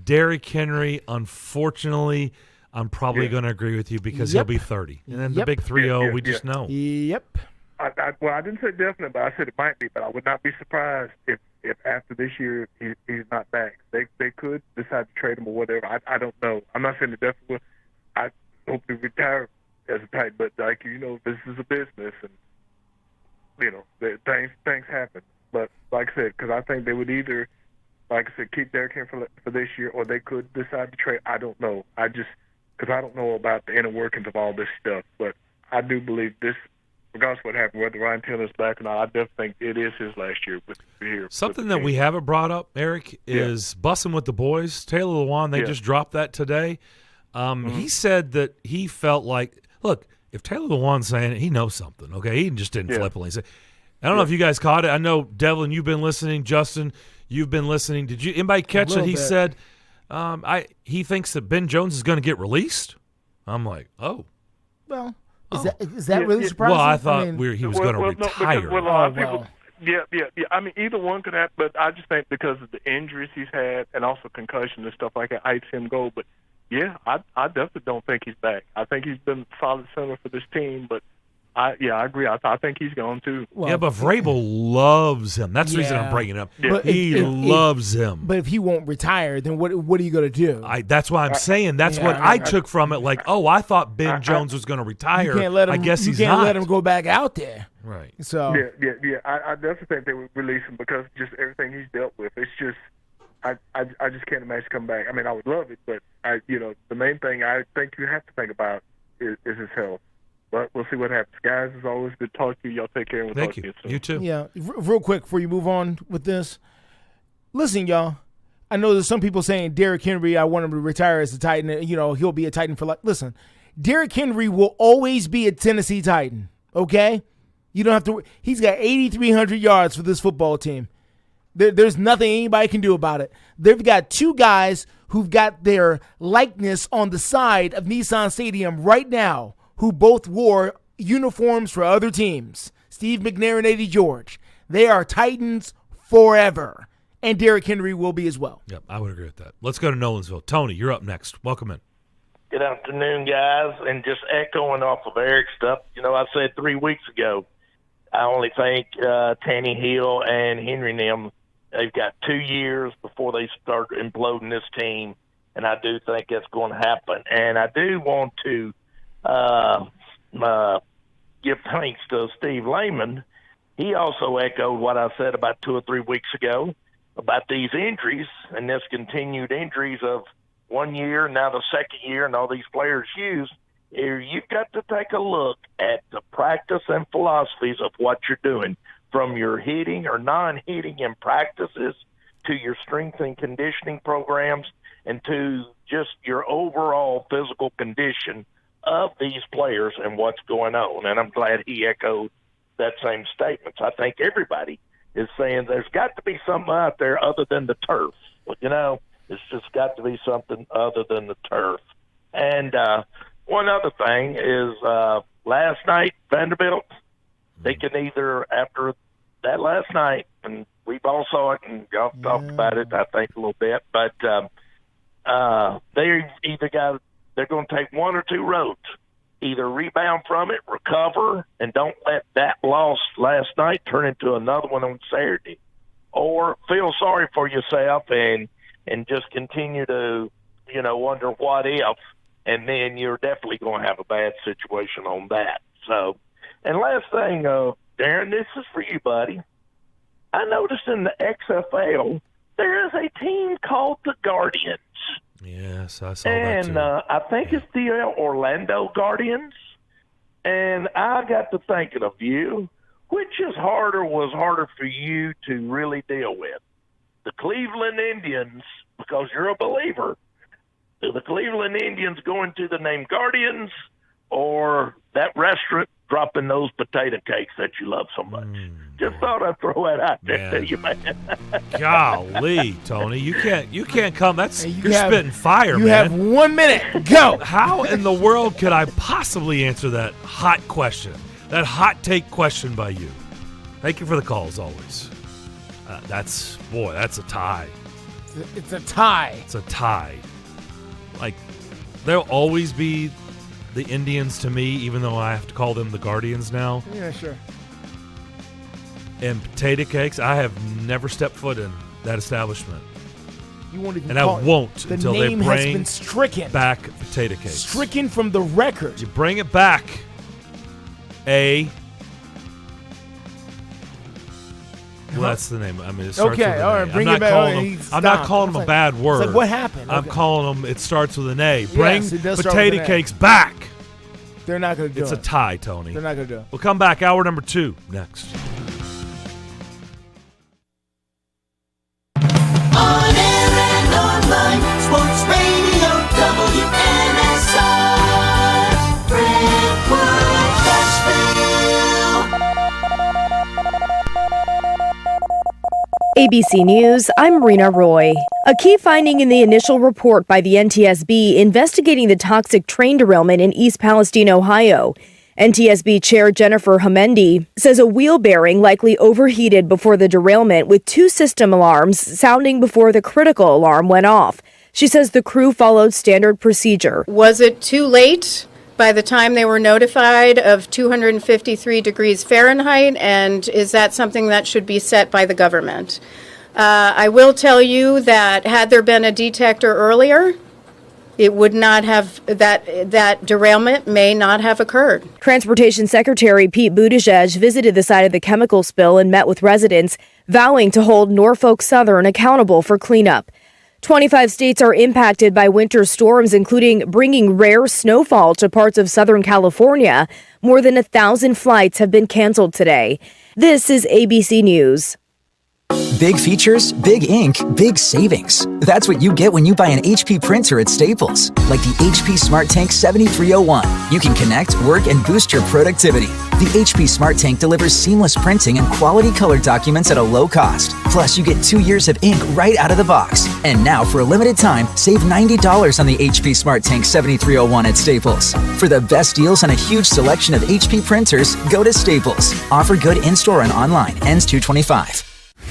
Derrick Henry, unfortunately, I'm probably going to agree with you because he'll be 30. And then the big 3-0, we just know. Yep. Well, I didn't say definite, but I said it might be. But I would not be surprised if after this year he's not back. They could decide to trade him or whatever. I don't know. I'm not saying the definite will. I hope he retire as a Titan, but this is a business, and things happen. But like I said, because I think they would either, like I said, keep Derrick Henry for this year, or they could decide to trade. I don't know. Because I don't know about the inner workings of all this stuff. But I do believe this, regardless of what happened, whether Ryan Taylor's back or not, I definitely think it is his last year here. Something that we haven't brought up, Eric, is bussing with the boys. Taylor Lewan, they just dropped that today. He said that he felt like, look, if Taylor Lewan's saying it, he knows something, okay? He just didn't flippantly say. I don't know if you guys caught it. I know, Devlin, you've been listening. Justin, you've been listening. Did you anybody catch it? He said he thinks that Ben Jones is going to get released. I'm like, oh. Well, is that really surprising? Well, I thought he was going to retire. No, because, a lot of people, yeah. I mean, either one could happen, but I just think because of the injuries he's had and also concussion and stuff like that, I see him go. But, yeah, I definitely don't think he's back. I think he's been a solid center for this team, but I agree. I think he's gone too. Well, but Vrabel loves him. That's the reason I'm bringing it up. Yeah. He loves him. But if he won't retire, then what are you going to do? That's why I'm saying. That's what I took from it. Like, I thought Ben Jones was going to retire. You can't let him, I guess he's not. You can't not. let him go back out there. Right. So yeah. I definitely think they would release him because just everything he's dealt with. It's just I just can't imagine coming back. I mean, I would love it, but the main thing I think you have to think about is his health. But we'll see what happens. Guys, it's always good to talk to you. Y'all take care. And we'll talk to you soon. You too. Yeah. Real quick before you move on with this. Listen, y'all. I know there's some people saying Derrick Henry, I want him to retire as a Titan. He'll be a Titan for life. Listen, Derrick Henry will always be a Tennessee Titan, okay? You don't have to – he's got 8,300 yards for this football team. There's nothing anybody can do about it. They've got two guys who've got their likeness on the side of Nissan Stadium right now who both wore uniforms for other teams, Steve McNair and Eddie George. They are Titans forever. And Derrick Henry will be as well. Yep, I would agree with that. Let's go to Nolensville. Tony, you're up next. Welcome in. Good afternoon, guys. And just echoing off of Eric's stuff, I said 3 weeks ago, I only think Tanny Hill and Henry Nim, they've got 2 years before they start imploding this team, and I do think that's going to happen. And I do want to give thanks to Steve Lehman. He also echoed what I said about 2 or 3 weeks ago about these injuries and this continued injuries of 1 year, now the second year, and all these players use. You've got to take a look at the practice and philosophies of what you're doing, from your hitting or non-hitting in practices to your strength and conditioning programs and to just your overall physical condition of these players and what's going on. And I'm glad he echoed that same statement. I think everybody is saying there's got to be something out there other than the turf. It's just got to be something other than the turf. And one other thing is last night, Vanderbilt, they can either, after that last night, and we've all saw it and y'all talked about it, I think, a little bit, but they're going to take one or two roads. Either rebound from it, recover, and don't let that loss last night turn into another one on Saturday, or feel sorry for yourself and just continue to, wonder what if, and then you're definitely going to have a bad situation on that. So, and last thing, Darren, this is for you, buddy. I noticed in the XFL, there is a team called the Guardians. Yes, I saw that too. And I think it's the Orlando Guardians. And I got to thinking of you. Which was harder for you to really deal with? The Cleveland Indians, because you're a believer, the Cleveland Indians going to the name Guardians, or that restaurant dropping those potato cakes that you love so much? Just thought I'd throw that out there to you, man. Golly, Tony, you can't come. You're spitting fire, man. You have 1 minute. Go. How in the world could I possibly answer that hot question? That hot take question by you. Thank you for the call, as always. That's a tie. It's a tie. It's a tie. Like, there'll always be the Indians to me, even though I have to call them the Guardians now. Yeah, sure. And potato cakes, I have never stepped foot in that establishment. You won't even and I won't until they bring has been stricken. Back potato cakes. Stricken from the record. You bring it back. Well, that's the name. I mean, it starts with an A. All right, bring it back. I'm not calling them a bad word. It's like, what happened? I'm calling them, it starts with an A. Bring yes, potato cakes back. They're not going to do it. It's a tie, Tony. They're not going to do it. We'll come back. Hour number 2 next. On air and online, Sports Radio WNSR, Brentwood, Nashville. ABC News, I'm Rena Roy. A key finding in the initial report by the NTSB investigating the toxic train derailment in East Palestine, Ohio. NTSB Chair Jennifer Homendy says a wheel bearing likely overheated before the derailment, with 2 system alarms sounding before the critical alarm went off. She says the crew followed standard procedure. Was it too late by the time they were notified of 253 degrees Fahrenheit, and is that something that should be set by the government? I will tell you that had there been a detector earlier, it would not have, that derailment may not have occurred. Transportation Secretary Pete Buttigieg visited the site of the chemical spill and met with residents, vowing to hold Norfolk Southern accountable for cleanup. 25 states are impacted by winter storms, including bringing rare snowfall to parts of Southern California. More than 1,000 flights have been canceled today. This is ABC News. Big features, big ink, big savings. That's what you get when you buy an HP printer at Staples. Like the HP Smart Tank 7301. You can connect, work, and boost your productivity. The HP Smart Tank delivers seamless printing and quality color documents at a low cost. Plus, you get 2 years of ink right out of the box. And now, for a limited time, save $90 on the HP Smart Tank 7301 at Staples. For the best deals on a huge selection of HP printers, go to Staples. Offer good in-store and online. Ends 2/25.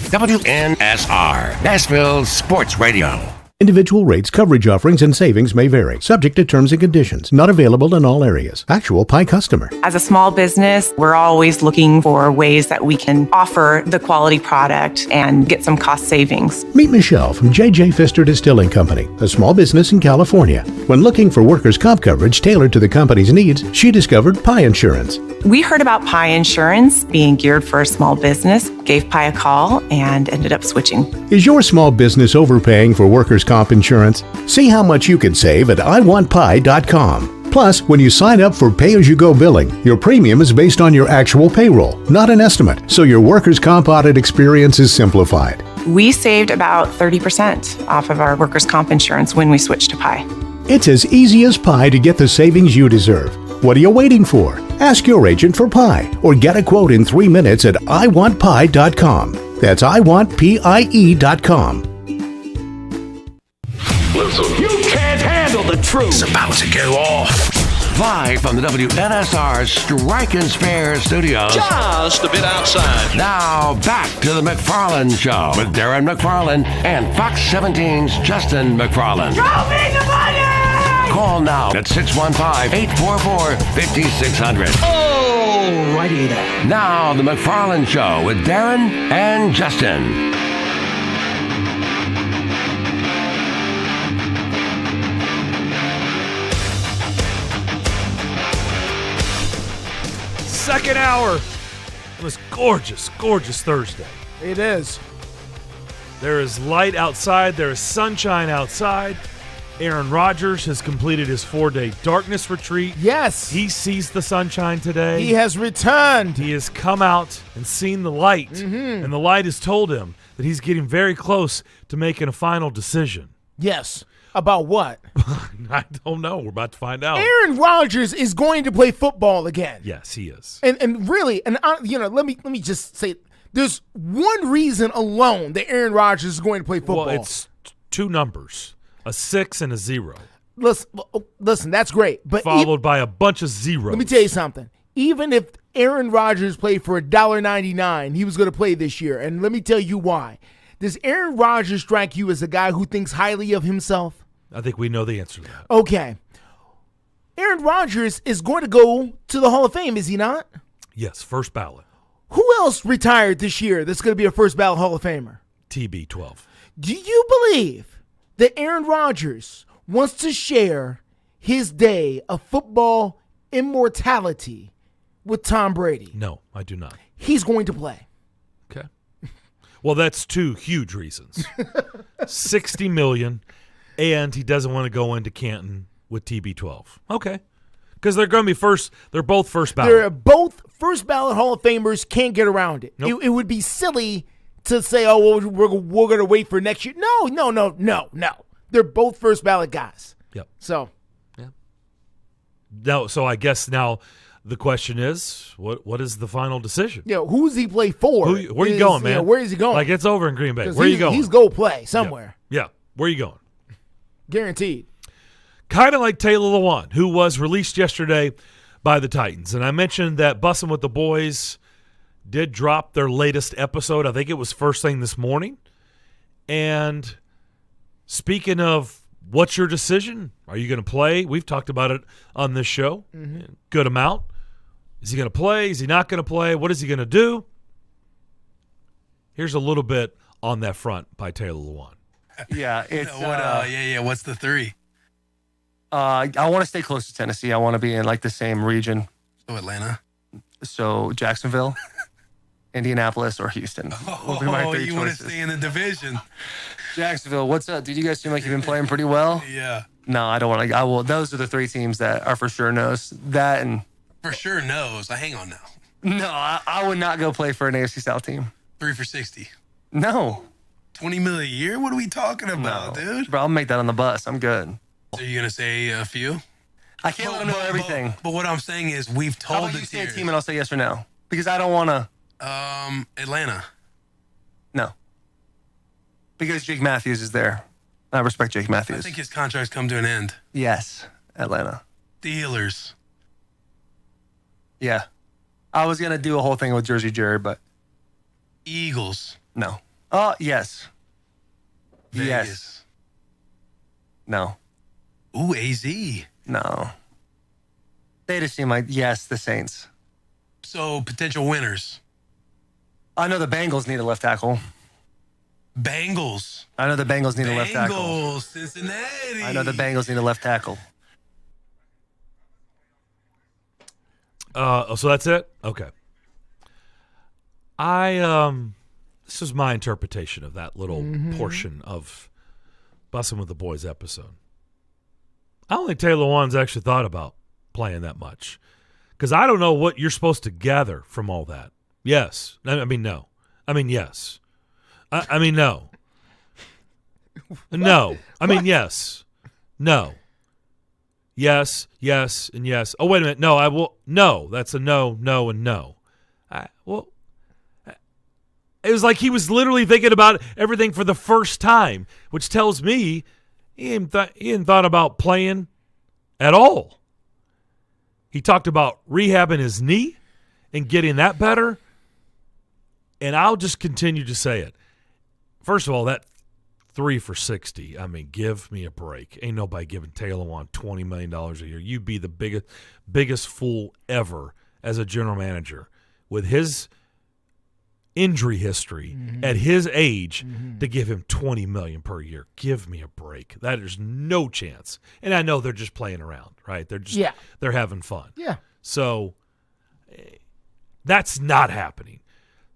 WNSR, Nashville Sports Radio. Individual rates, coverage offerings, and savings may vary. Subject to terms and conditions. Not available in all areas. Actual Pie customer. As a small business, we're always looking for ways that we can offer the quality product and get some cost savings. Meet Michelle from J.J. Pfister Distilling Company, a small business in California. When looking for workers' comp coverage tailored to the company's needs, she discovered Pie Insurance. We heard about Pie Insurance being geared for a small business, gave Pie a call, and ended up switching. Is your small business overpaying for workers' comp insurance? See how much you can save at iwantpie.com. Plus, when you sign up for pay-as-you-go billing, your premium is based on your actual payroll, not an estimate, so your workers' comp audit experience is simplified. We saved about 30% off of our workers' comp insurance when we switched to Pie. It's as easy as pie to get the savings you deserve. What are you waiting for? Ask your agent for Pie or get a quote in 3 minutes at iwantpie.com. That's iwantpie.com. Listen. You can't handle the truth. It's about to go off. Live from the WNSR Strike and Spare studios. Just a bit outside. Now back to the McFarland Show with Darren McFarland and Fox 17's Justin McFarland. Show me the money! Call now at 615-844-5600. Oh, righty there. Now the McFarland Show with Darren and Justin. Second hour on this gorgeous, gorgeous Thursday. It is. There is light outside. There is sunshine outside. Aaron Rodgers has completed his 4-day darkness retreat. Yes. He sees the sunshine today. He has returned. He has come out and seen the light. Mm-hmm. And the light has told him that he's getting very close to making a final decision. Yes. About what? I don't know. We're about to find out. Aaron Rodgers is going to play football again. Yes, he is. And really, let me just say, there's one reason alone that Aaron Rodgers is going to play football. Well, it's two numbers, a 6 and a 0. Listen, that's great. But followed by a bunch of zeros. Let me tell you something. Even if Aaron Rodgers played for $1.99, he was going to play this year. And let me tell you why. Does Aaron Rodgers strike you as a guy who thinks highly of himself? I think we know the answer to that. Okay. Aaron Rodgers is going to go to the Hall of Fame, is he not? Yes, first ballot. Who else retired this year that's going to be a first ballot Hall of Famer? TB12. Do you believe that Aaron Rodgers wants to share his day of football immortality with Tom Brady? No, I do not. He's going to play. Okay. Well, that's two huge reasons. $60 million. And he doesn't want to go into Canton with TB12. Okay. Because th're going to be first. They're both first ballot. They're both first ballot Hall of Famers. Can't get around it. Nope. It would be silly to say, oh, well, we're going to wait for next year. No. They're both first ballot guys. Yep. So. Yeah. No, so I guess now the question is, what is the final decision? Yeah, who's he play for? Where are you going, man? Yeah, where is he going? Like, it's over in Green Bay. Where are you going? He's go play somewhere. Yeah. Where are you going? Guaranteed. Kind of like Taylor Lewan, who was released yesterday by the Titans. And I mentioned that Bussin' with the Boys did drop their latest episode. I think it was first thing this morning. And speaking of what's your decision? Are you going to play? We've talked about it on this show. Mm-hmm. Good amount. Is he going to play? Is he not going to play? What is he going to do? Here's a little bit on that front by Taylor Lewan. Yeah, it's What's the 3? I want to stay close to Tennessee. I want to be in like the same region. So Atlanta. So Jacksonville, Indianapolis, or Houston. Will be my 3 you want to stay in the division? Jacksonville. What's up? Did you guys seem like you've been playing pretty well? Yeah. No, I don't want to. I will. Those are the 3 teams that are for sure knows that and for sure knows. Hang on now. No, I would not go play for an AFC South team. 3 for 60. No. $20 million a year? What are we talking about, dude? Bro, I'll make that on the bus. I'm good. So you're gonna say a few? I can't let them know everything. But what I'm saying is, we've told How about you say a team and I'll say yes or no? Because I don't want to. Atlanta. No. Because Jake Matthews is there. I respect Jake Matthews. I think his contract's come to an end. Yes, Atlanta. Steelers. Yeah. I was gonna do a whole thing with Jersey Jerry, but Eagles. No. Yes. Vegas. Yes. No. Ooh, AZ. No. They just seem like, yes, the Saints. So, potential winners. I know the Bengals need a left tackle. Bengals. I know the Bengals need a left tackle. Bengals, Cincinnati. I know the Bengals need a left tackle. So that's it? Okay. This is my interpretation of that little portion of Bussin' with the Boys episode. I don't think Taylor Lewan's actually thought about playing that much. Because I don't know what you're supposed to gather from all that. Yes. I mean, no. I mean, yes. I mean, no. No. I mean, yes. No. Yes, yes, and yes. Oh, wait a minute. No, I will. No, that's a no, no, and no. Well, it was like he was literally thinking about everything for the first time, which tells me he hadn't thought about playing at all. He talked about rehabbing his knee and getting that better, and I'll just continue to say it. First of all, that 3 for 60, I mean, give me a break. Ain't nobody giving Taylor Lewan $20 million a year. You'd be the biggest fool ever as a general manager with his injury history at his age to give him $20 million per year. Give me a break. That is no chance. And I know they're just playing around, right? They're just they're having fun. Yeah. So that's not happening.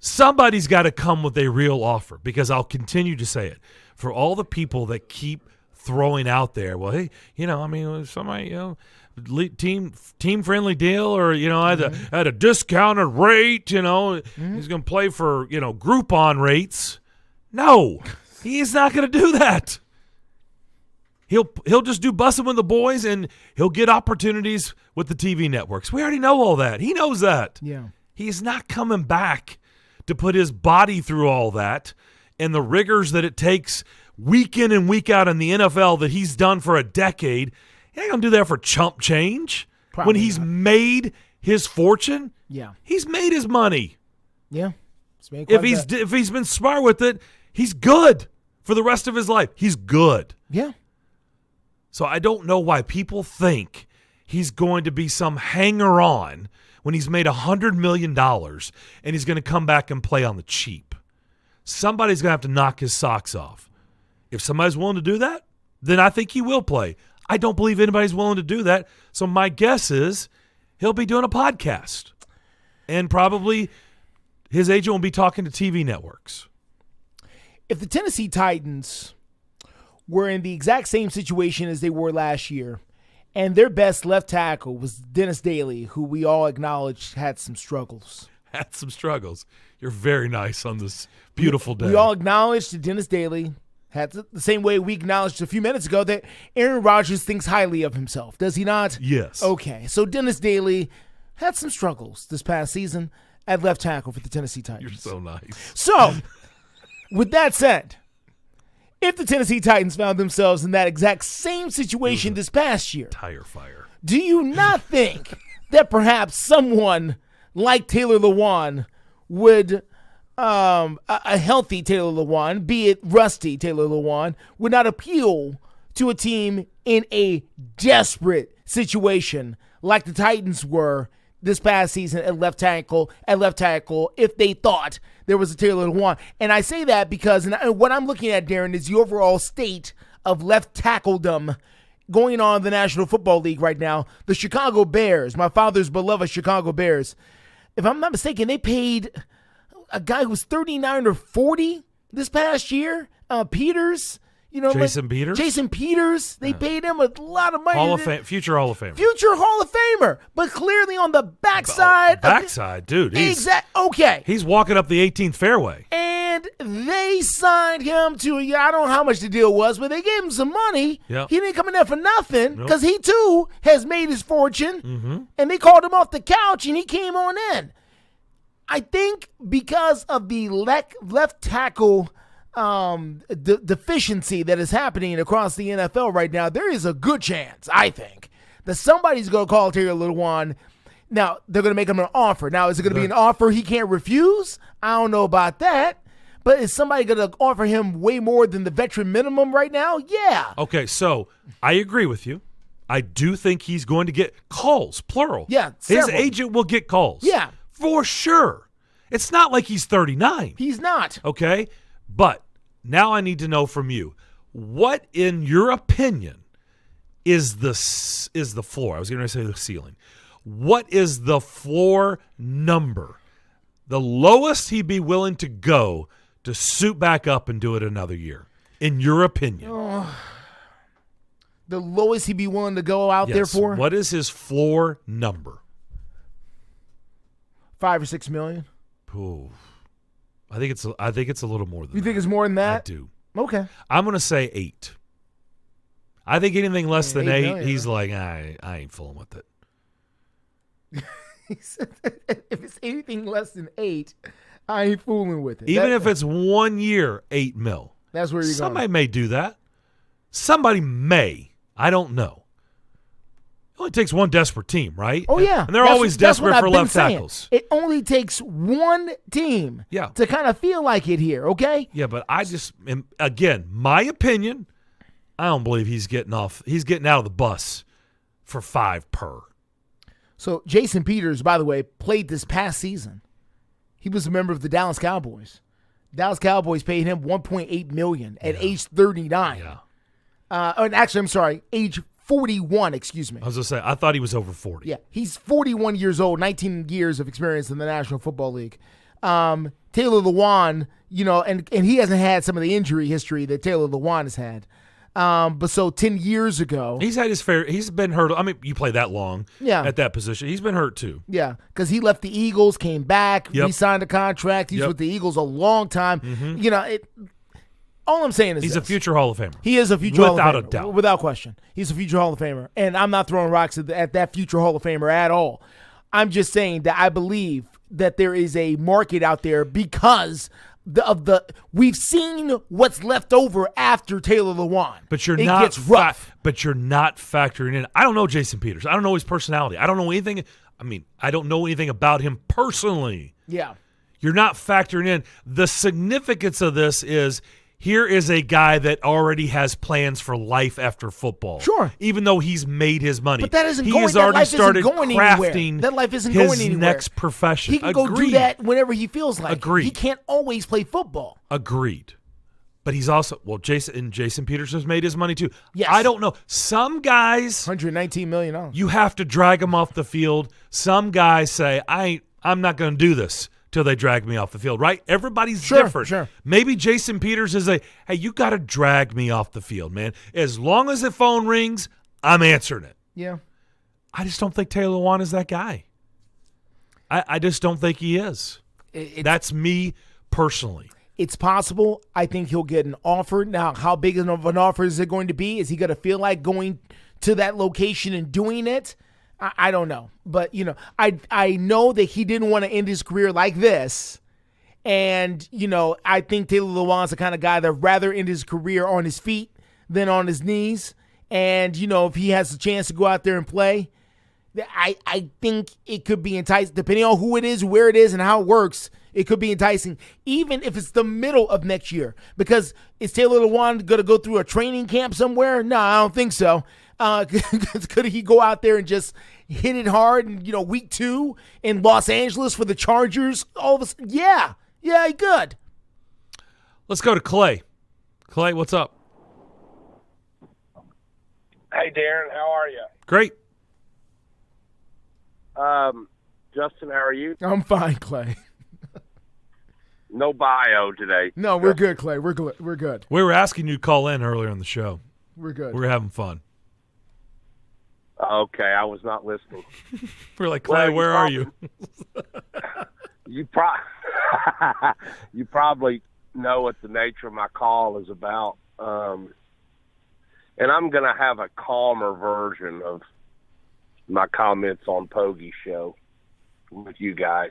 Somebody's got to come with a real offer, because I'll continue to say it. For all the people that keep throwing out there, well, hey, I mean, somebody, team-friendly deal, or, at a discounted rate, he's going to play for, Groupon rates. No, he's not going to do that. He'll just do Bussin' with the Boys, and he'll get opportunities with the TV networks. We already know all that. He knows that. Yeah. He's not coming back to put his body through all that and the rigors that it takes week in and week out in the NFL that he's done for a decade. He ain't going to do that for chump change. Probably when he's not. made his fortune. Yeah. He's made his money. Yeah. If he's been smart with it, he's good for the rest of his life. He's good. Yeah. So I don't know why people think he's going to be some hanger-on when he's made $100 million and he's going to come back and play on the cheap. Somebody's going to have to knock his socks off. If somebody's willing to do that, then I think he will play. I don't believe anybody's willing to do that. So my guess is he'll be doing a podcast. And probably his agent will be talking to TV networks. If the Tennessee Titans were in the exact same situation as they were last year, and their best left tackle was Dennis Daly, who we all acknowledged had some struggles. Had some struggles. You're very nice on this beautiful day. We all acknowledged that Dennis Daly had the same way we acknowledged a few minutes ago that Aaron Rodgers thinks highly of himself. Does he not? Yes. Okay, so Dennis Daly had some struggles this past season at left tackle for the Tennessee Titans. You're so nice. So, with that said, if the Tennessee Titans found themselves in that exact same situation this past year, tire fire, do you not think that perhaps someone like Taylor Lewan would, a healthy Taylor Lewan, be it rusty Taylor Lewan, would not appeal to a team in a desperate situation like the Titans were this past season at left tackle, if they thought there was a Taylor Lewan? And I say that because what I'm looking at, Darren, is the overall state of left tackledom going on in the National Football League right now. The Chicago Bears, my father's beloved Chicago Bears, if I'm not mistaken, they paid a guy who was 39 or 40 this past year, Peters. Jason Peters. They paid him a lot of money. Future Hall of Famer. Future Hall of Famer. But clearly on the backside. Dude. Okay. He's walking up the 18th fairway. And they signed him to, I don't know how much the deal was, but they gave him some money. Yep. He didn't come in there for nothing because he too has made his fortune. Mm-hmm. And they called him off the couch and he came on in. I think because of the left tackle deficiency that is happening across the NFL right now, there is a good chance, I think, that somebody's going to call Taylor Lewan. Now, they're going to make him an offer. Now, is it going to be an offer he can't refuse? I don't know about that. But is somebody going to offer him way more than the veteran minimum right now? Yeah. Okay, so I agree with you. I do think he's going to get calls, plural. Yeah, his several. agent will get calls. Yeah. For sure. It's not like he's 39. He's not. Okay? But now I need to know from you, what in your opinion is the floor? I was going to say the ceiling. What is the floor number? The lowest he'd be willing to go to suit back up and do it another year, in your opinion? The lowest he'd be willing to go out there for? What is his floor number? $5 or $6 million. Ooh. I think it's a little more than that. You think it's more than that? I do. Okay. I'm going to say 8. I think anything less than 8, million, he's like, I ain't fooling with it. He said, if it's anything less than 8, I ain't fooling with it. Even if it's 1 year, $8 million. That's where you're Somebody going. may do that. Somebody may. I don't know. It only takes one desperate team, right? Oh, yeah. And they're always desperate for left tackles. It only takes one team to kind of feel like it here, okay? Yeah, but I just, again, my opinion, I don't believe he's getting out of the bus for 5 per. So Jason Peters, by the way, played this past season. He was a member of the Dallas Cowboys. Dallas Cowboys paid him $1.8 million at age 39. Yeah. Actually, I'm sorry, age 41, excuse me. I was going to say, I thought he was over 40. Yeah, he's 41 years old, 19 years of experience in the National Football League. Taylor Lewan, and he hasn't had some of the injury history that Taylor Lewan has had. But so 10 years ago. He's had his fair. He's been hurt. I mean, you play that long at that position. He's been hurt too. Yeah, because he left the Eagles, came back, re-signed a contract. He's Yep. with the Eagles a long time. Mhm. All I'm saying is he's this. a future Hall of Famer. He is a future Hall of Famer. Without a doubt. Without question. He's a future Hall of Famer. And I'm not throwing rocks at that future Hall of Famer at all. I'm just saying that I believe that there is a market out there because we've seen what's left over after Taylor Lewan. But you're it not gets rough. But you're not factoring in. I don't know Jason Peters. I don't know his personality. I don't know anything. I mean, I don't know anything about him personally. Yeah. You're not factoring in. The significance of this is here is a guy that already has plans for life after football. Sure. Even though he's made his money. But that isn't he going. has That already life started isn't going crafting anywhere. That life isn't his going anywhere. next profession. He can go do that whenever he feels like. Agreed. He can't always play football. Agreed. But he's also Jason Peters has made his money too. Yes. I don't know. Some guys $119 million. You have to drag them off the field. Some guys say, I'm not going to do this till they drag me off the field, right? Everybody's different. Sure. Maybe Jason Peters is hey, you got to drag me off the field, man. As long as the phone rings, I'm answering it. Yeah. I just don't think Taylor Lewan is that guy. I just don't think he is. That's me personally. It's possible. I think he'll get an offer. Now, how big of an offer is it going to be? Is he going to feel like going to that location and doing it? I don't know. But, I know that he didn't want to end his career like this. And, I think Taylor Lewan's the kind of guy that would rather end his career on his feet than on his knees. And, if he has a chance to go out there and play, I think it could be enticing, depending on who it is, where it is, and how it works. It could be enticing, even if it's the middle of next year. Because is Taylor Lewan going to go through a training camp somewhere? No, I don't think so. Could he go out there and just hit it hard and, week 2 in Los Angeles for the Chargers? All of a sudden, yeah, he could. Let's go to Clay. Clay, what's up? Hey, Darren, how are you? Great. Justin, how are you? I'm fine, Clay. No bio today. No, we're good, Clay. We're good. We were asking you to call in earlier in the show. We're good. We're having fun. Okay, I was not listening. We're like, Clay, where are you? You probably know what the nature of my call is about. And I'm going to have a calmer version of my comments on Pogie's show with you guys.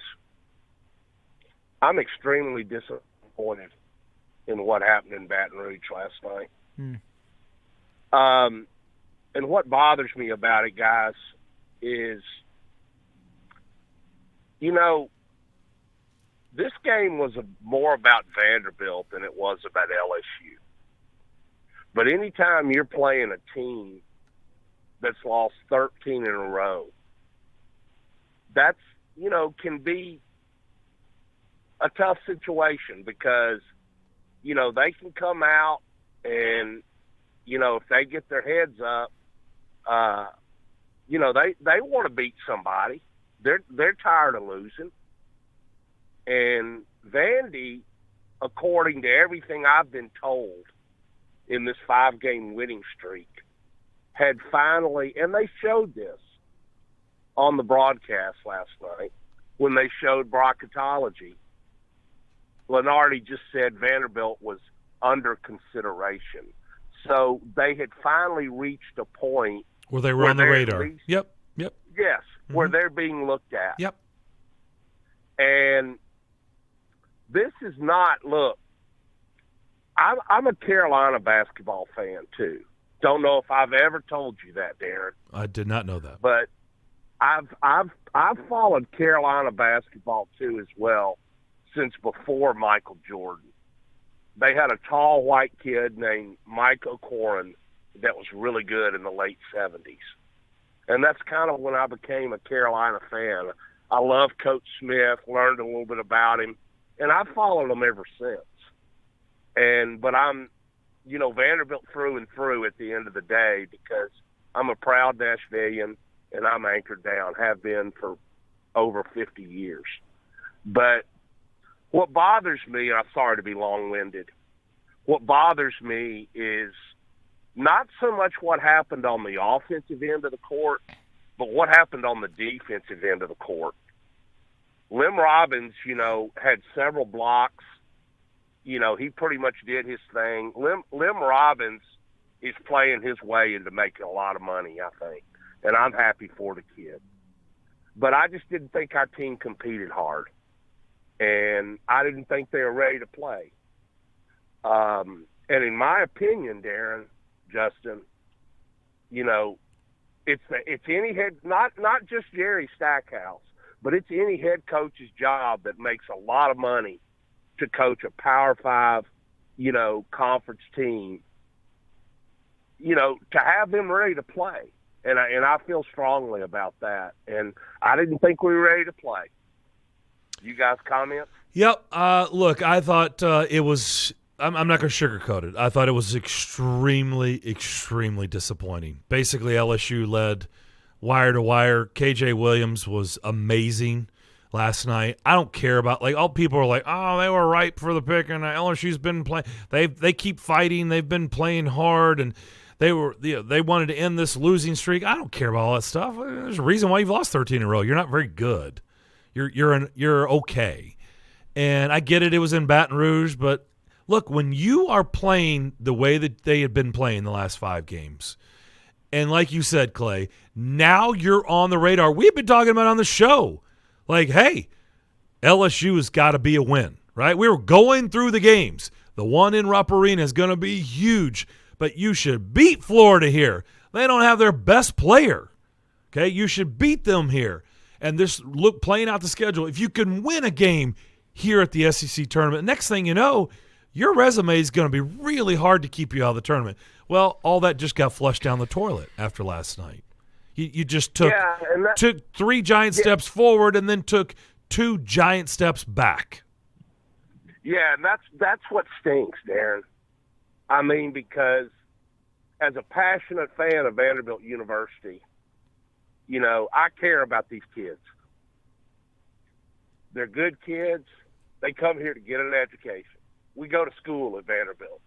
I'm extremely disappointed in what happened in Baton Rouge last night. And what bothers me about it, guys, is, this game was more about Vanderbilt than it was about LSU. But anytime you're playing a team that's lost 13 in a row, that's, can be a tough situation because, they can come out and, if they get their heads up, they want to beat somebody. They're tired of losing. And Vandy, according to everything I've been told in this 5-game winning streak, had finally, and they showed this on the broadcast last night when they showed bracketology. Lenardi just said Vanderbilt was under consideration. So they had finally reached a point where they were on the radar. Yep. Yes, where they're being looked at. Yep. And this is not, look, I'm a Carolina basketball fan too. Don't know if I've ever told you that, Darren. I did not know that. But I've followed Carolina basketball too as well since before Michael Jordan. They had a tall white kid named Mike O'Corin that was really good in the late 70s. And that's kind of when I became a Carolina fan. I love Coach Smith, learned a little bit about him, and I've followed him ever since. But I'm, Vanderbilt through and through at the end of the day because I'm a proud Nashvilleian and I'm anchored down, have been for over 50 years. But what bothers me, and I'm sorry to be long-winded, what bothers me is not so much what happened on the offensive end of the court, but what happened on the defensive end of the court. Lim Robbins, had several blocks. He pretty much did his thing. Lim Robbins is playing his way into making a lot of money, I think, and I'm happy for the kid. But I just didn't think our team competed hard, and I didn't think they were ready to play. And in my opinion, Darren, Justin, it's any head, not just Jerry Stackhouse, but it's any head coach's job that makes a lot of money to coach a Power 5, conference team, to have them ready to play. And I feel strongly about that. And I didn't think we were ready to play. You guys comment? Yep. Look, I thought it was – I'm not going to sugarcoat it. I thought it was extremely, extremely disappointing. Basically, LSU led wire to wire. KJ Williams was amazing last night. I don't care about, all people are like, oh, they were ripe for the pick, and LSU's been playing. They keep fighting. They've been playing hard, and they wanted to end this losing streak. I don't care about all that stuff. There's a reason why you've lost 13 in a row. You're not very good. You're okay. And I get it. It was in Baton Rouge, but look, when you are playing the way that they had been playing the last 5 games, and like you said, Clay, now you're on the radar. We've been talking about on the show, hey, LSU has got to be a win, right? We were going through the games. The one in Rupp Arena is going to be huge, but you should beat Florida here. They don't have their best player, okay? You should beat them here. And this playing out the schedule, if you can win a game here at the SEC tournament, next thing you know, your resume is going to be really hard to keep you out of the tournament. Well, all that just got flushed down the toillet after last night. You just took 3 giant steps forward and then took 2 giant steps back. Yeah, and that's what stinks, Darren. I mean, because as a passionate fan of Vanderbilt University, I care about these kids. They're good kids. They come here to get an education. We go to school at Vanderbilt.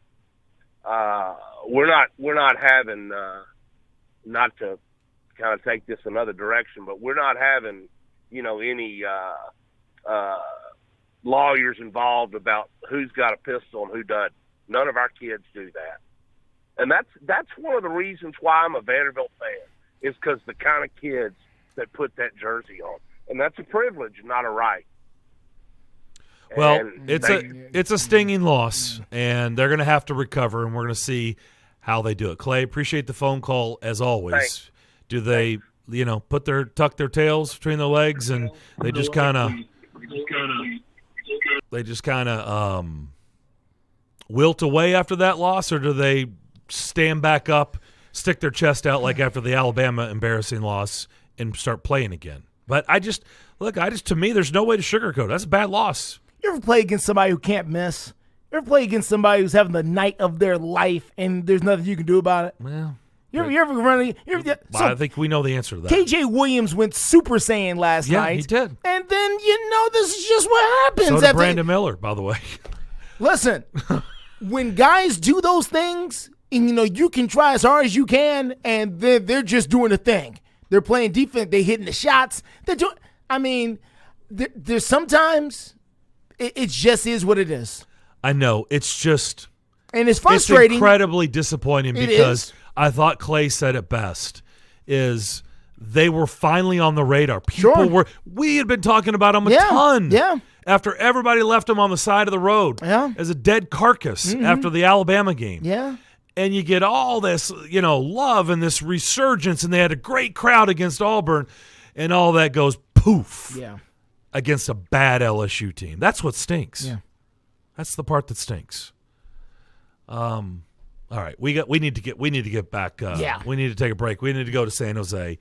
We're not having, not to kind of take this another direction, but we're not having, any lawyers involved about who's got a pistol and who doesn't. None of our kids do that. And that's one of the reasons why I'm a Vanderbilt fan, is because the kind of kids that put that jersey on. And that's a privilege, not a right. Well, it's a stinging loss, and they're going to have to recover, and we're going to see how they do it. Clay, appreciate the phone call as always. Thanks. Do they, tuck their tails between their legs, and they just kind of They just kind of wilt away after that loss, or do they stand back up, stick their chest out like after the Alabama embarrassing loss, and start playing again? But to me, there's no way to sugarcoat it. That's a bad loss. You ever play against somebody who can't miss? You ever play against somebody who's having the night of their life and there's nothing you can do about it? Well, you ever run? I think we know the answer to that. KJ Williams went Super Saiyan last night. Yeah, he did. And then, this is just what happens. So did Brandon Miller, by the way. Listen, when guys do those things, and you can try as hard as you can, and they're just doing a thing. They're playing defense. They're hitting the shots. They're doing. I mean, there's sometimes it just is what it is. I know. It's just. And it's frustrating. It's incredibly disappointing because I thought Clay said it best, is they were finally on the radar. We had been talking about them a ton. Yeah. After everybody left them on the side of the road as a dead carcass after the Alabama game. Yeah. And you get all this, love and this resurgence, and they had a great crowd against Auburn, and all that goes poof against a bad LSU team. That's what stinks. Yeah. That's the part that stinks. All right, we need to get back. We need to take a break. We need to go to San Jose.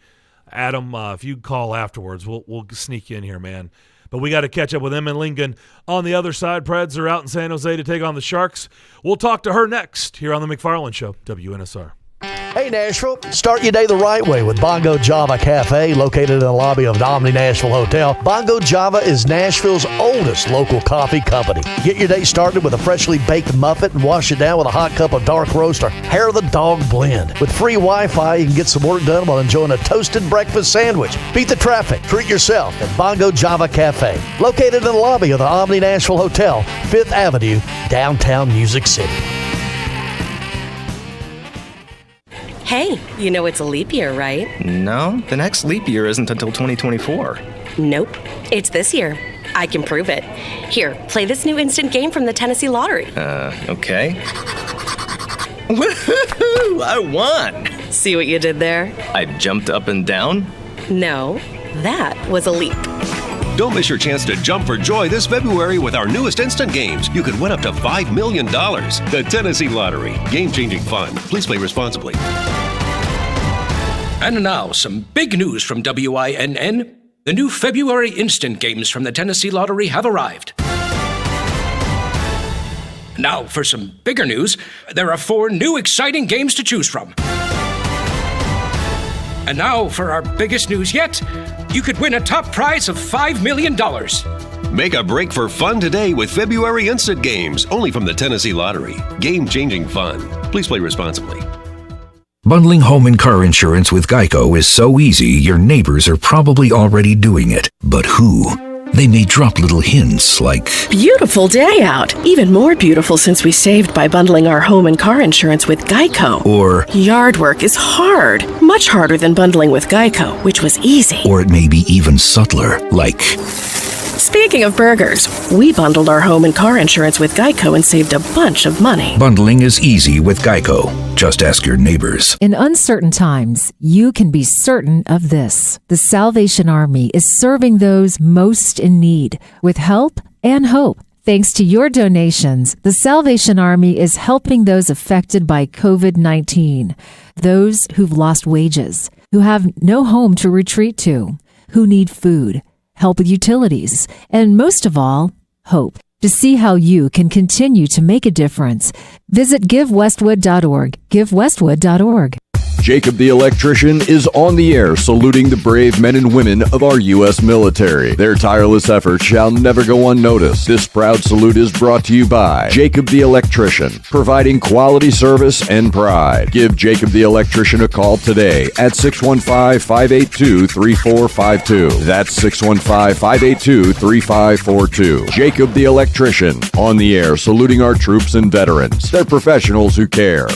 Adam, if you call afterwards, we'll sneak you in here, man. But we got to catch up with Emma Lingen on the other side. Preds are out in San Jose to take on the Sharks. We'll talk to her next here on the McFarland Show, WNSR. Hey, Nashville. Start your day the right way with Bongo Java Cafe, located in the lobby of the Omni Nashville Hotel. Bongo Java is Nashville's oldest local coffee company. Get your day started with a freshly baked muffin and wash it down with a hot cup of dark roast or hair of the dog blend. With free Wi-Fi, you can get some work done while enjoying a toasted breakfast sandwich. Beat the traffic. Treat yourself at Bongo Java Cafe, located in the lobby of the Omni Nashville Hotel, 5th Avenue, downtown Music City. Hey, it's a leap year, right? No, the next leap year isn't until 2024. Nope, it's this year. I can prove it. Here, play this new instant game from the Tennessee Lottery. Okay. Woohoo! I won! See what you did there? I jumped up and down? No, that was a leap. Don't miss your chance to jump for joy this February with our newest instant games. You could win up to $5 million. The Tennessee Lottery. Game-changing fun. Please play responsibly. And now, some big news from WINN. The new February instant games from the Tennessee Lottery have arrived. Now, for some bigger news, there are 4 new exciting games to choose from. And now, for our biggest news yet, you could win a top prize of $5 million. Make a break for fun today with February instant games, only from the Tennessee Lottery. Game-changing fun. Please play responsibly. Bundling home and car insurance with Geico is so easy, your neighbors are probably already doing it. But who? They may drop little hints like, beautiful day out. Even more beautiful since we saved by bundling our home and car insurance with Geico. Or, yard work is hard. Much harder than bundling with Geico, which was easy. Or it may be even subtler, like, speaking of burgers, we bundled our home and car insurance with Geico and saved a bunch of money. Bundling is easy with Geico. Just ask your neighbors. In uncertain times, you can be certain of this. The Salvation Army is serving those most in need with help and hope. Thanks to your donations, the Salvation Army is helping those affected by COVID-19, those who've lost wages, who have no home to retreat to, who need food, help with utilities, and most of all, hope. To see how you can continue to make a difference, visit GiveWestwood.org. GiveWestwood.org. Jacob the Electrician is on the air saluting the brave men and women of our U.S. military. Their tireless efforts shall never go unnoticed. This proud salute is brought to you by Jacob the Electrician, providing quality service and pride. Give Jacob the Electrician a call today at 615-582-3452. That's 615-582-3542. Jacob the Electrician, on the air saluting our troops and veterans. They're professionals who care.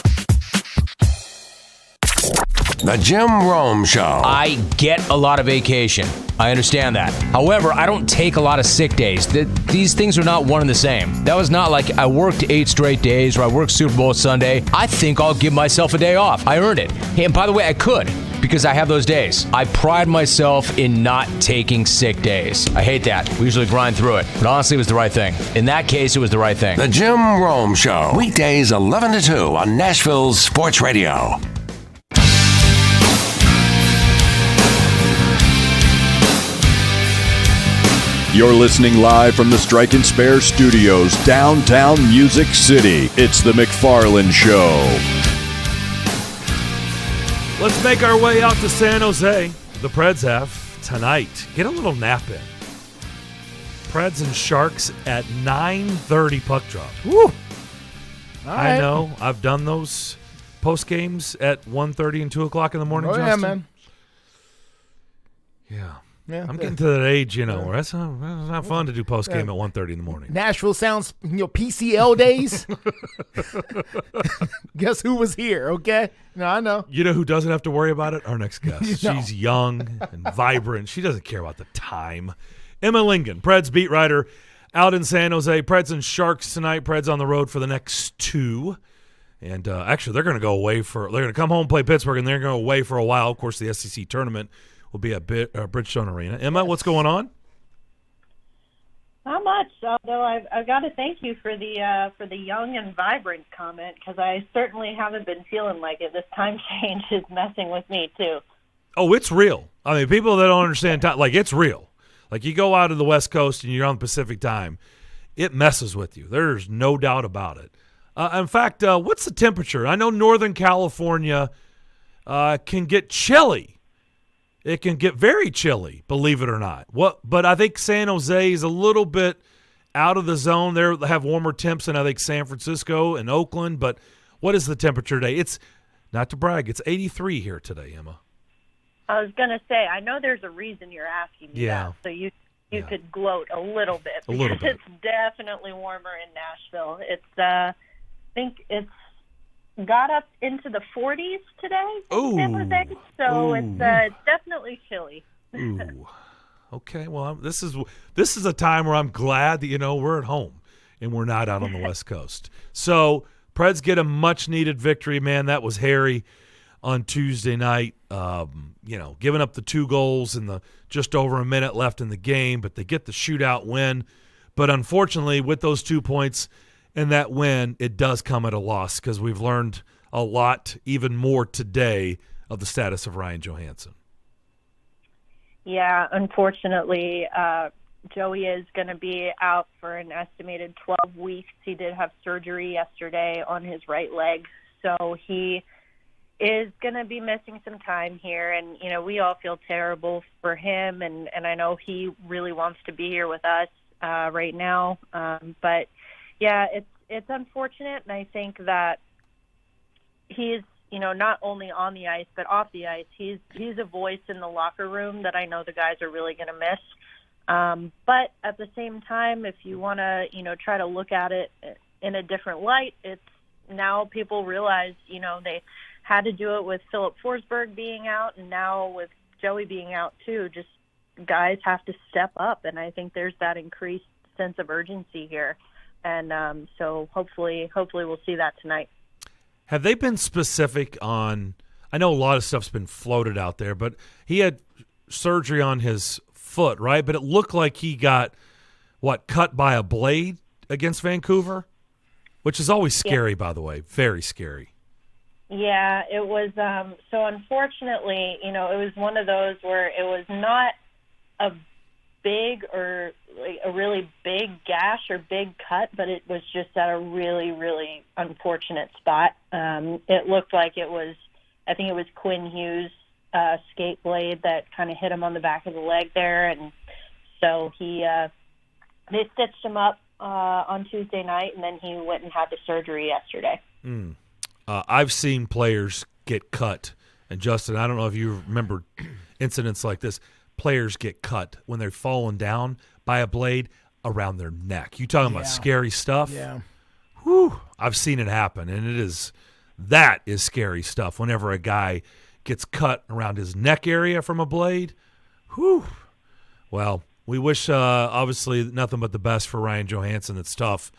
The Jim Rome Show. I get a lot of vacation. I understand that. However, I don't take a lot of sick days. These things are not one and the same. That was not like I worked 8 straight days or I worked Super Bowl Sunday. I think I'll give myself a day off. I earned it. Hey, and by the way, I could. because I have those days. I pride myself in not taking sick days. I hate that. We usually grind through it. But honestly, it was the right thing. In that case, it was the right thing. The Jim Rome Show. Weekdays 11 to 2 on Nashville's Sports Radio. You're listening live from the Strike and Spare Studios, downtown Music City. It's the McFarland Show. Let's make our way out to San Jose. The Preds have tonight. Get a little nap in. Preds and Sharks at 9:30 puck drop. Woo! I know. I've done those post games at 1:30 and 2 o'clock in the morning, Justin. Yeah, man. Yeah. Yeah, I'm getting to that age, where it's not fun to do post game at 1:30 in the morning. Nashville sounds, PCL days. Guess who was here? Okay, no, I know. You know who doesn't have to worry about it? Our next guest. She's young and vibrant. She doesn't care about the time. Emma Lingen, Preds beat writer, out in San Jose. Preds and Sharks tonight. Preds on the road for the next 2. And actually, they're going to go away they're going to come home and play Pittsburgh, and they're going to go away for a while. Of course, the SEC tournament will be at Bridgestone Arena. Emma, what's going on? Not much, although I've got to thank you for the young and vibrant comment, because I certainly haven't been feeling like it. This time change is messing with me, too. Oh, it's real. I mean, people that don't understand time, it's real. Like, you go out to the West Coast and you're on Pacific time, it messes with you. There's no doubt about it. In fact, what's the temperature? I know Northern California can get chilly. It can get very chilly, believe it or not. But I think San Jose is a little bit out of the zone. They have warmer temps than I think San Francisco and Oakland. But what is the temperature today? It's, not to brag, it's 83 here today, Emma. I was going to say, I know there's a reason you're asking me that, so you could gloat a little bit. Because it's definitely warmer in Nashville. It's I think it's got up into the 40s today in San Jose, so it's definitely chilly. Ooh. Okay, well, this is a time where I'm glad that we're at home and we're not out on the West Coast. So Preds get a much-needed victory, man. That was hairy on Tuesday night. Giving up the 2 goals and the just over a minute left in the game, but they get the shootout win. But unfortunately, with those 2 points and that win, it does come at a loss, because we've learned a lot, even more today, of the status of Ryan Johansson. Yeah, unfortunately, Joey is going to be out for an estimated 12 weeks. He did have surgery yesterday on his right leg, so he is going to be missing some time here. And, we all feel terrible for him, and I know he really wants to be here with us right now. But, yeah, it's unfortunate, and I think that he's, not only on the ice but off the ice. He's a voice in the locker room that I know the guys are really going to miss. But at the same time, if you want to, try to look at it in a different light, it's now people realize, they had to do it with Philip Forsberg being out, and now with Joey being out too. Just guys have to step up, and I think there's that increased sense of urgency here. And so hopefully we'll see that tonight. Have they been specific on – I know a lot of stuff's been floated out there, but he had surgery on his foot, right? But it looked like he got, cut by a blade against Vancouver, which is always scary, by the way, very scary. Yeah, it was so unfortunately, it was one of those where it was not a big or a really big gash or big cut, but it was just at a really, really unfortunate spot. It looked like I think it was Quinn Hughes' skate blade that kind of hit him on the back of the leg there, and so they stitched him up on Tuesday night, and then he went and had the surgery yesterday. I've seen players get cut, and Justin, I don't know if you remember incidents like this. Players get cut when they're falling down by a blade around their neck. You talking about scary stuff? Yeah. Whew. I've seen it happen, and that is scary stuff whenever a guy gets cut around his neck area from a blade. Whew. Well, we wish, obviously, nothing but the best for Ryan Johansson. It's tough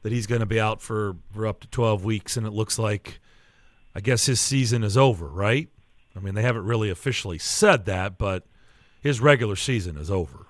that he's going to be out for up to 12 weeks, and it looks like, I guess his season is over, right? I mean, they haven't really officially said that, but his regular season is over.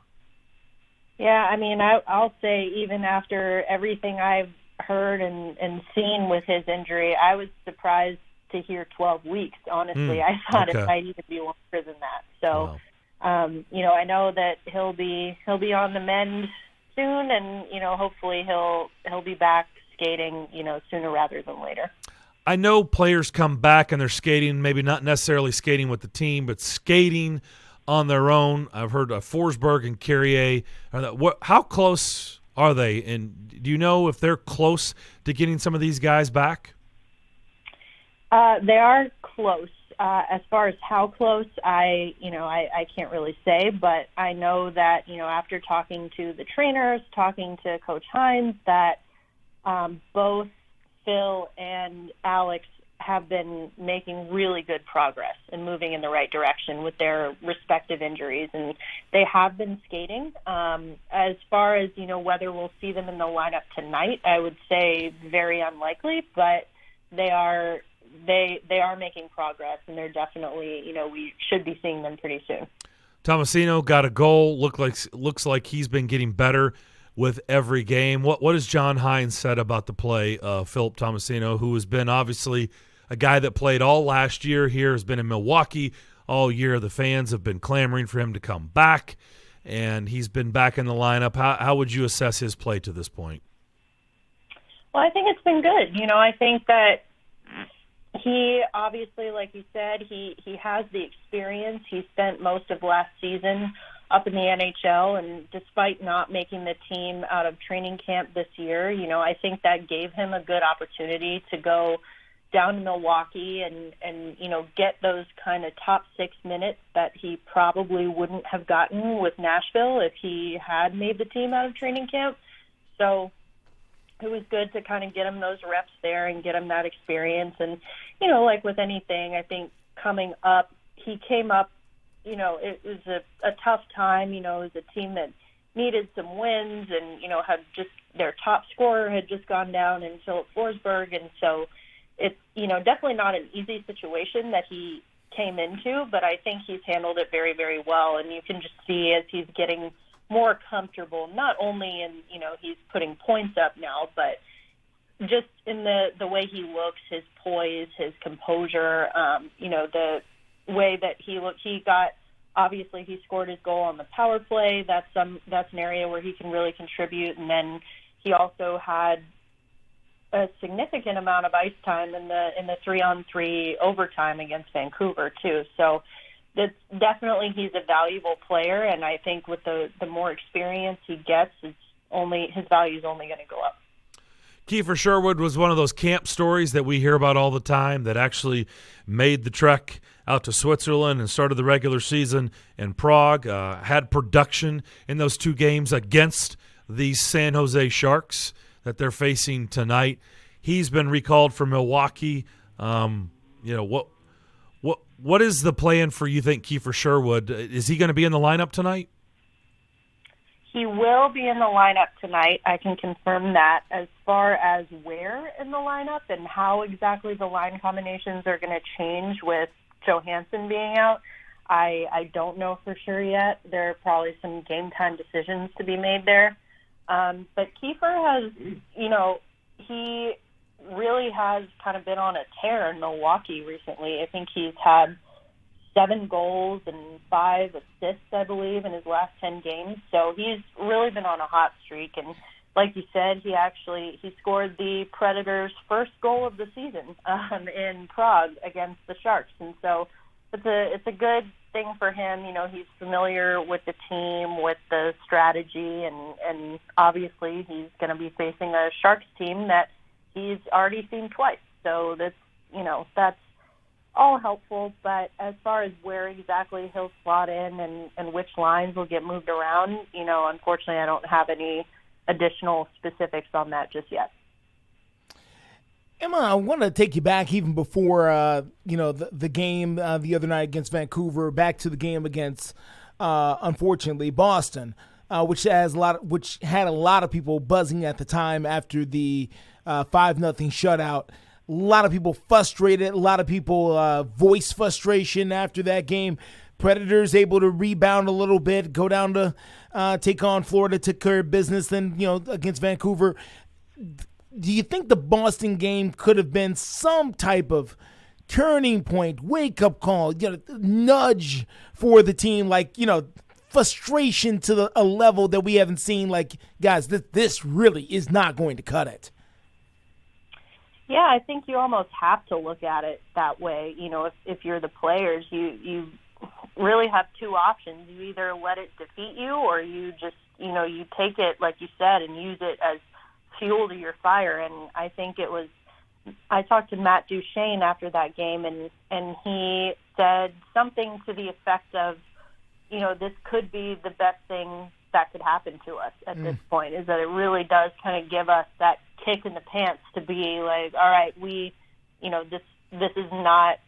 Yeah, I mean, I'll say even after everything I've heard and seen with his injury, I was surprised to hear 12 weeks. Honestly, I thought it might even be longer than that. So, I know that he'll be on the mend soon, and hopefully he'll be back skating sooner rather than later. I know players come back and they're skating, maybe not necessarily skating with the team, but skating on their own. I've heard Forsberg and Carrier. How close are they? And do you know if they're close to getting some of these guys back? They are close. As far as how close, I can't really say, but I know that, after talking to the trainers, talking to Coach Hines, that both Phil and Alex have been making really good progress and moving in the right direction with their respective injuries, and they have been skating. As far as whether we'll see them in the lineup tonight, I would say very unlikely, but they are making progress, and they're definitely we should be seeing them pretty soon. Tomasino got a goal. Looks like he's been getting better with every game. What has John Hines said about the play of Philip Tomasino, who has been obviously a guy that played all last year here, has been in Milwaukee all year. The fans have been clamoring for him to come back, and he's been back in the lineup. How would you assess his play to this point? Well, I think it's been good. I think that he obviously, like you said, he has the experience. He spent most of last season up in the NHL, and despite not making the team out of training camp this year, I think that gave him a good opportunity to go down to Milwaukee and get those kind of top 6 minutes that he probably wouldn't have gotten with Nashville if he had made the team out of training camp. So it was good to kind of get him those reps there and get him that experience. And, like with anything, I think coming up, he came up, it was a tough time. It was a team that needed some wins and, had just their top scorer had just gone down in Philip Forsberg. And so it's, definitely not an easy situation that he came into, but I think he's handled it very, very well. And you can just see as he's getting more comfortable, not only in, he's putting points up now, but just in the way he looks, his poise, his composure, the way that he looked. Obviously he scored his goal on the power play. That's an area where he can really contribute. And then he also had a significant amount of ice time in the 3-on-3 overtime against Vancouver too. So that's definitely, he's a valuable player, and I think with the more experience he gets, his value is only going to go up. Kiefer Sherwood was one of those camp stories that we hear about all the time that actually made the trek out to Switzerland and started the regular season in Prague, had production in those 2 games against the San Jose Sharks that they're facing tonight. He's been recalled from Milwaukee. What is the plan for, you think, Kiefer Sherwood? Is he going to be in the lineup tonight? He will be in the lineup tonight. I can confirm that. As far as where in the lineup and how exactly the line combinations are going to change with Johansson being out, I don't know for sure yet. There are probably some game time decisions to be made there. But Kiefer has, he really has kind of been on a tear in Milwaukee recently. I think he's had 7 goals and 5 assists, I believe, in his last 10 games. So he's really been on a hot streak. And like you said, he scored the Predators' first goal of the season in Prague against the Sharks. And so it's a good thing for him. He's familiar with the team, with the strategy, and obviously he's going to be facing a Sharks team that he's already seen twice. So that's all helpful. But as far as where exactly he'll slot in and which lines will get moved around, unfortunately I don't have any additional specifics on that just yet. Emma, I want to take you back even before the game the other night against Vancouver, back to the game against unfortunately Boston, which had a lot of people buzzing at the time after the 5-0 shutout. A lot of people frustrated. A lot of people voiced frustration after that game. Predators able to rebound a little bit, go down to take on Florida, took care of business. Then, against Vancouver. Do you think the Boston game could have been some type of turning point, wake-up call, nudge for the team, frustration to a level that we haven't seen, guys, this really is not going to cut it? Yeah, I think you almost have to look at it that way. If you're the players, you really have two options. You either let it defeat you, or you just, you take it, like you said, and use it as fuel to your fire. And I think I talked to Matt Duchene after that game, and he said something to the effect of, this could be the best thing that could happen to us at this point, is that it really does kind of give us that kick in the pants to be like, all right, this is not,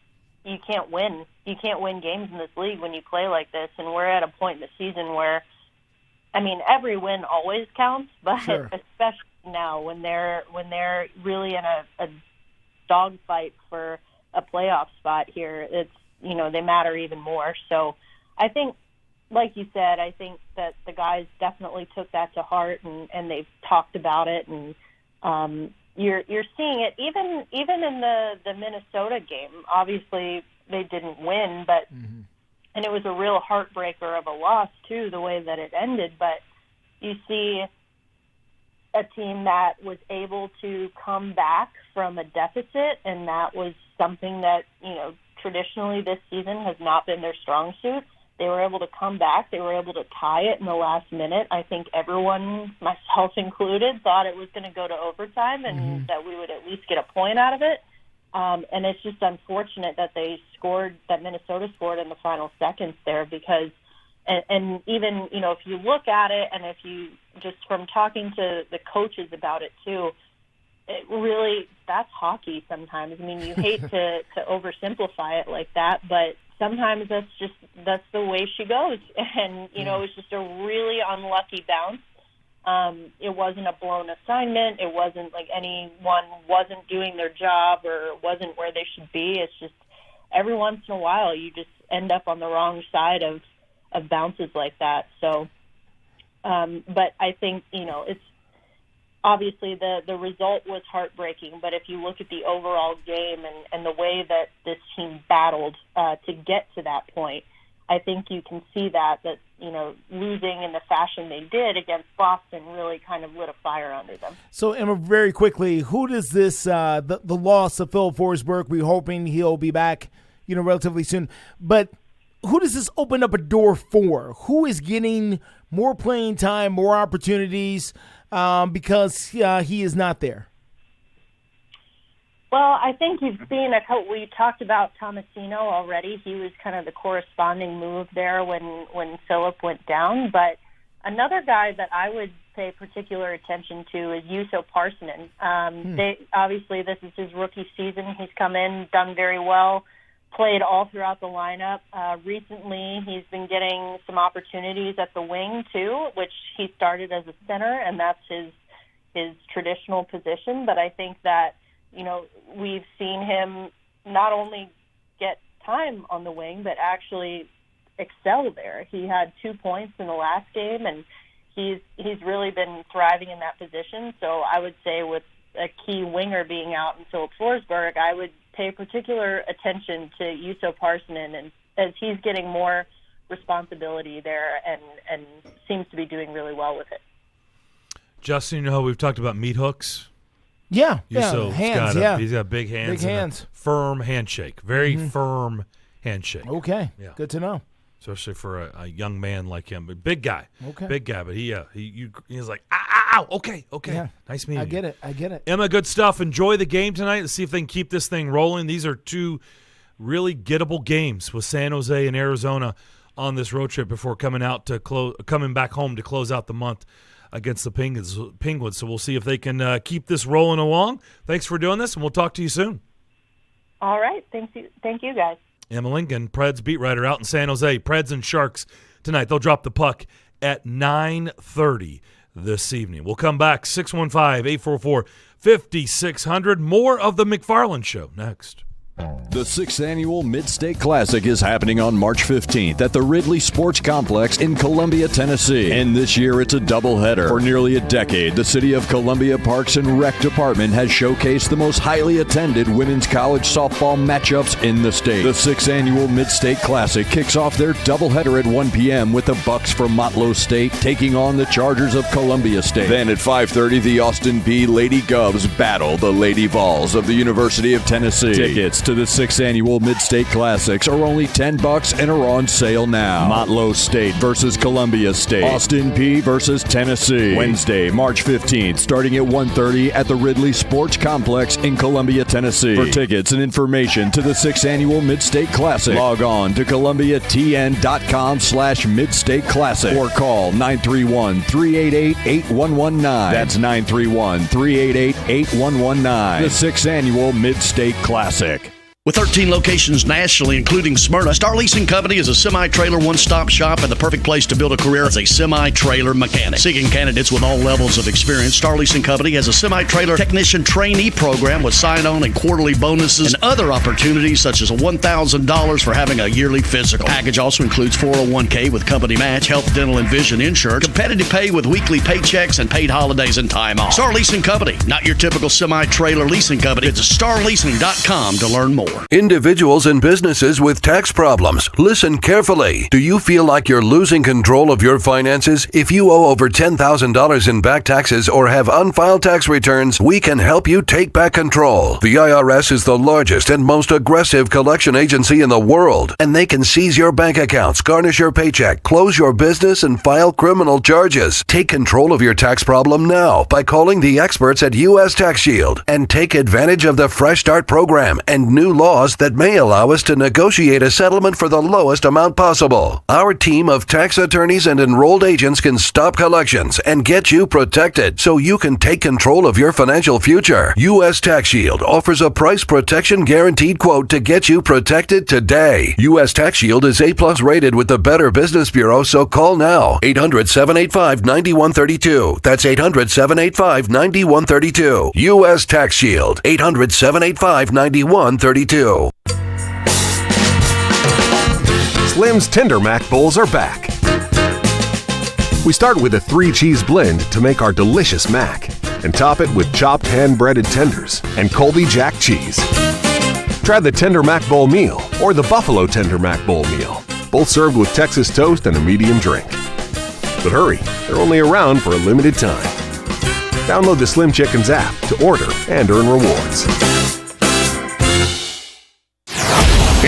you can't win. You can't win games in this league when you play like this. And we're at a point in the season where, every win always counts, but Sure. especially now when they're really in a dogfight for a playoff spot here, it's, they matter even more. So I think, like you said, I think that the guys definitely took that to heart, and they've talked about it, and you're seeing it even in the Minnesota game. Obviously they didn't win, but and it was a real heartbreaker of a loss too, the way that it ended. But you see a team that was able to come back from a deficit, and that was something that, traditionally this season has not been their strong suit. They were able to come back. They were able to tie it in the last minute. I think everyone, myself included, thought it was going to go to overtime and that we would at least get a point out of it. And it's just unfortunate that that Minnesota scored in the final seconds there, because, and even, if you look at it, and if you just from talking to the coaches about it too, it really, that's hockey sometimes. You hate to oversimplify it like that, but sometimes that's the way she goes. And, it was just a really unlucky bounce. It wasn't a blown assignment. It wasn't like anyone wasn't doing their job or wasn't where they should be. It's just every once in a while you just end up on the wrong side of bounces like that. So, but I think, it's obviously the result was heartbreaking, but if you look at the overall game and the way that this team battled to get to that point, I think you can see that losing in the fashion they did against Boston really kind of lit a fire under them. So, Emma, very quickly, who does this, the loss of Phil Forsberg, we're hoping he'll be back, relatively soon, but who does this open up a door for? Who is getting more playing time, more opportunities, because he is not there? Well, I think you've seen we talked about Tomasino already. He was kind of the corresponding move there when Philip went down. But another guy that I would pay particular attention to is Juuso Parssinen. Obviously, this is his rookie season. He's come in, done very well, played all throughout the lineup. Recently, he's been getting some opportunities at the wing, too, which he started as a center, and that's his traditional position. But I think that, we've seen him not only get time on the wing, but actually excel there. He had 2 points in the last game, and he's really been thriving in that position. So I would say with a key winger being out in Philip Forsberg, I would pay particular attention to Juuso Parssinen, and as he's getting more responsibility there and seems to be doing really well with it. Justin, we've talked about meat hooks. Yeah, hands. He's got big hands. Big hands. Firm handshake. Very firm handshake. Okay, good to know. Especially for a young man like him, but big guy. Okay, big guy. But he's like, ow. Okay. Yeah. Nice meeting you. I get it. Emma, good stuff. Enjoy the game tonight. Let's see if they can keep this thing rolling. These are two really gettable games with San Jose and Arizona on this road trip before coming back home to close out the month against the Penguins. So we'll see if they can keep this rolling along. Thanks for doing this, and we'll talk to you soon. All right. Thank you, guys. Emma Lincoln, Preds beat writer out in San Jose. Preds and Sharks tonight. They'll drop the puck at 9:30. this evening. We'll come back, 615-844-5600. More of the McFarland Show next. The 6th Annual Mid-State Classic is happening on March 15th at the Ridley Sports Complex in Columbia, Tennessee. And this year it's a doubleheader. For nearly a decade, the City of Columbia Parks and Rec Department has showcased the most highly attended women's college softball matchups in the state. The 6th Annual Mid-State Classic kicks off their doubleheader at 1 p.m. with the Bucks from Motlow State taking on the Chargers of Columbia State. Then at 5:30, the Austin Peay Lady Govs battle the Lady Vols of the University of Tennessee. Tickets to the 6th Annual Mid-State Classics are only $10 and are on sale now. Motlow State versus Columbia State. Austin Peay versus Tennessee. Wednesday, March 15th, starting at 1:30 at the Ridley Sports Complex in Columbia, Tennessee. For tickets and information to the 6th Annual Mid-State Classic, log on to columbiatn.com/Mid-State Classic or call 931-388-8119. That's 931-388-8119. The 6th Annual Mid-State Classic. With 13 locations nationally, including Smyrna, Star Leasing Company is a semi-trailer one-stop shop and the perfect place to build a career as a semi-trailer mechanic. Seeking candidates with all levels of experience, Star Leasing Company has a semi-trailer technician trainee program with sign-on and quarterly bonuses and other opportunities such as $1,000 for having a yearly physical. Package also includes 401k with company match, health, dental, and vision insurance, competitive pay with weekly paychecks, and paid holidays and time off. Star Leasing Company, not your typical semi-trailer leasing company. Visit starleasing.com to learn more. Individuals and businesses with tax problems, listen carefully. Do you feel like you're losing control of your finances? If you owe over $10,000 in back taxes or have unfiled tax returns, we can help you take back control. The IRS is the largest and most aggressive collection agency in the world, and they can seize your bank accounts, garnish your paycheck, close your business, and file criminal charges. Take control of your tax problem now by calling the experts at U.S. Tax Shield and take advantage of the Fresh Start program and new laws that may allow us to negotiate a settlement for the lowest amount possible. Our team of tax attorneys and enrolled agents can stop collections and get you protected so you can take control of your financial future. U.S. Tax Shield offers a price protection guaranteed quote to get you protected today. U.S. Tax Shield is A+ rated with the Better Business Bureau, so call now. 800-785-9132. That's 800-785-9132. U.S. Tax Shield. 800-785-9132. Slim's Tender Mac Bowls are back. We start with a 3-cheese blend to make our delicious mac and top it with chopped hand-breaded tenders and Colby Jack cheese. Try the Tender Mac Bowl meal or the Buffalo Tender Mac Bowl meal, both served with Texas toast and a medium drink. But hurry, they're only around for a limited time. Download the Slim Chickens app to order and earn rewards.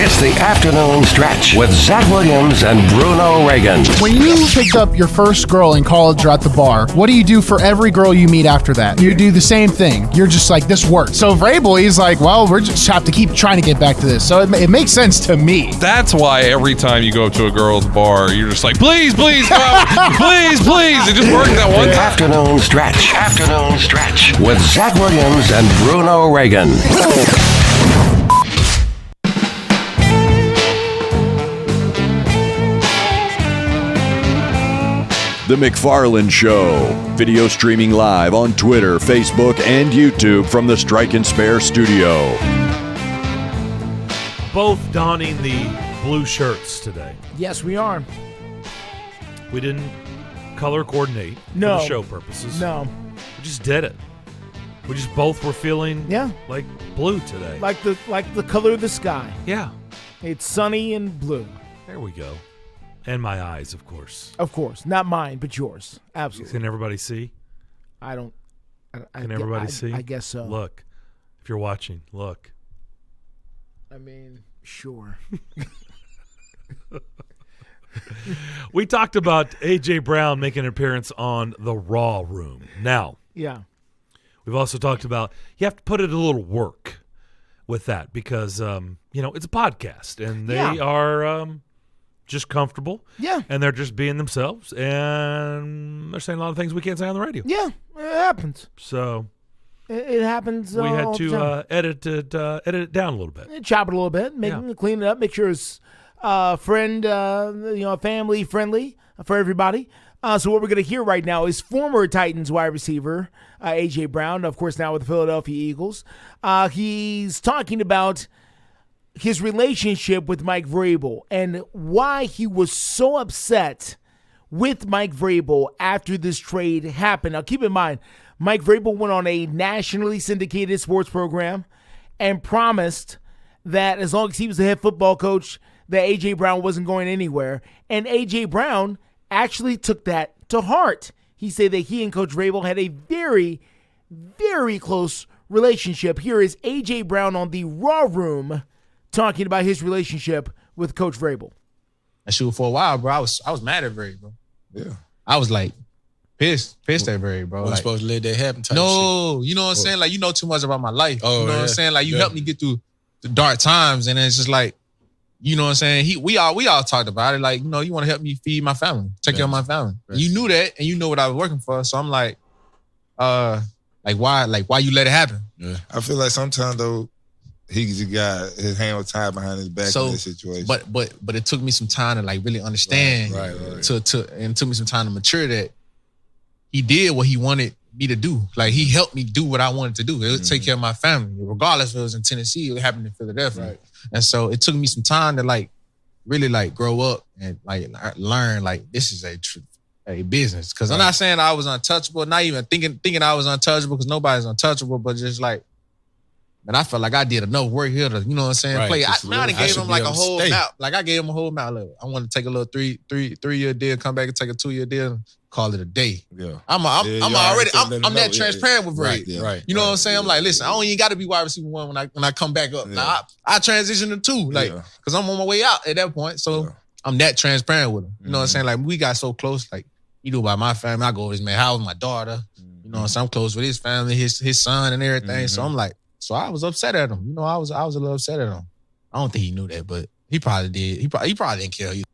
It's the afternoon stretch with Zach Williams and Bruno Reagan. When you picked up your first girl in college or at the bar, what do you do for every girl you meet after that? You do the same thing. You're just like, this works. So Vrabel, he's like, well, we just have to keep trying to get back to this. So it makes sense to me. That's why every time you go up to a girl's bar, you're just like, please, please, please, please. It just worked that one time. Afternoon stretch. Afternoon stretch with Zach Williams and Bruno Reagan. The McFarland Show. Video streaming live on Twitter, Facebook, and YouTube from the Strike and Spare studio. Both donning the blue shirts today. Yes, we are. We didn't color coordinate for the show purposes. No. We just did it. We just both were feeling like blue today. Like the color of the sky. Yeah. It's sunny and blue. There we go. And my eyes, of course. Of course. Not mine, but yours. Absolutely. Can everybody see? Can everybody see? I guess so. Look. If you're watching, look. I mean, sure. We talked about A.J. Brown making an appearance on the Raw Room. Now, we've also talked about you have to put in a little work with that because, it's a podcast and they are just comfortable. Yeah. And they're just being themselves and they're saying a lot of things we can't say on the radio. Yeah, it happens. So it happens. We had to edit it down a little bit. Chop it a little bit, clean it up, make sure it's family friendly for everybody. So what we're going to hear right now is former Titans wide receiver A.J. Brown, of course now with the Philadelphia Eagles. He's talking about his relationship with Mike Vrabel and why he was so upset with Mike Vrabel after this trade happened. Now keep in mind, Mike Vrabel went on a nationally syndicated sports program and promised that as long as he was the head football coach, that A.J. Brown wasn't going anywhere. And A.J. Brown actually took that to heart. He said that he and Coach Vrabel had a very, very close relationship. Here is A.J. Brown on the Raw Room talking about his relationship with Coach Vrabel. And shoot, for a while, bro, I was mad at Vrabel. Yeah. I was like pissed at Vrabel, bro. We're Like, supposed to let that happen. no, you know what I'm saying? Like, you know too much about my life. Oh, you know what I'm saying? Like, you helped me get through the dark times, and then it's just like, you know what I'm saying? We all talked about it. Like, you know, you want to help me feed my family, take care of my family. And you knew that, and you know what I was working for. So I'm like, why you let it happen? Yeah. I feel like sometimes though, he just got his hand was tied behind his back in this situation. But it took me some time to like really understand. Right. And it took me some time to mature that he did what he wanted me to do. Like, he helped me do what I wanted to do. It would take care of my family, regardless if it was in Tennessee, it happened in Philadelphia. Right. And so it took me some time to like really like grow up and like learn like this is a business. Because I'm not saying I was untouchable, not even thinking I was untouchable, because nobody's untouchable, but just like, and I felt like I did enough work here to, you know what I'm saying, play. I gave him like a whole map. Like, I gave him a whole map. Like, I want to take a little three-year deal, come back and take a 2-year deal, call it a day. Yeah. I'm that transparent with Ray. Right. You know what I'm saying? I'm like, listen, I don't even got to be wide receiver 1 when I come back up. Yeah. Now, I transition to 2, like, because I'm on my way out at that point. So I'm that transparent with him. You know what I'm saying? Like, we got so close. Like, he knew about my family. I go over his man house, my daughter. You know what I'm saying? I'm close with his family, his son and everything. So I'm like, so I was upset at him. You know, I was a little upset at him. I don't think he knew that, but he probably did. He probably didn't care either.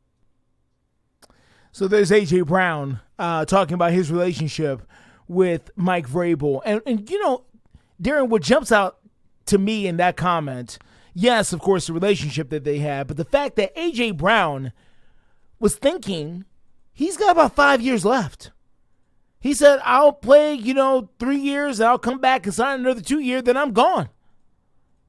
So there's A.J. Brown talking about his relationship with Mike Vrabel. And you know, Darren, what jumps out to me in that comment, yes, of course, the relationship that they had, but the fact that A.J. Brown was thinking he's got about 5 years left. He said, I'll play, 3 years, and I'll come back and sign another 2 years, then I'm gone.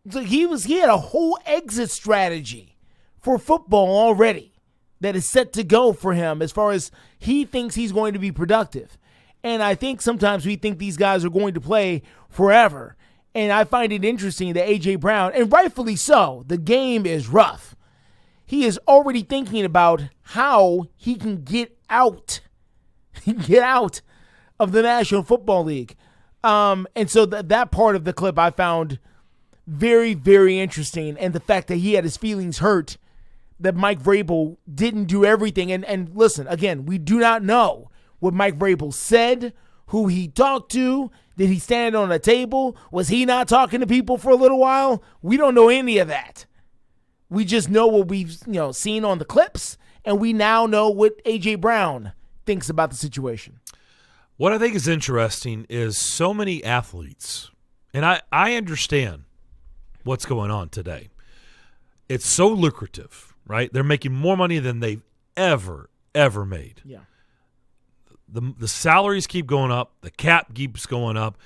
So he had a whole exit strategy for football already that is set to go for him as far as he thinks he's going to be productive. And I think sometimes we think these guys are going to play forever. And I find it interesting that A.J. Brown, and rightfully so, the game is rough. He is already thinking about how he can get out of the National Football League. And so that part of the clip I found very, very interesting. And the fact that he had his feelings hurt that Mike Vrabel didn't do everything. And listen, again, we do not know what Mike Vrabel said, who he talked to. Did he stand on a table? Was he not talking to people for a little while? We don't know any of that. We just know what we've seen on the clips, and we now know what A.J. Brown thinks about the situation. What I think is interesting is so many athletes, and I understand what's going on today. It's so lucrative, right? They're making more money than they've ever made. Yeah. The salaries keep going up. The cap keeps going up.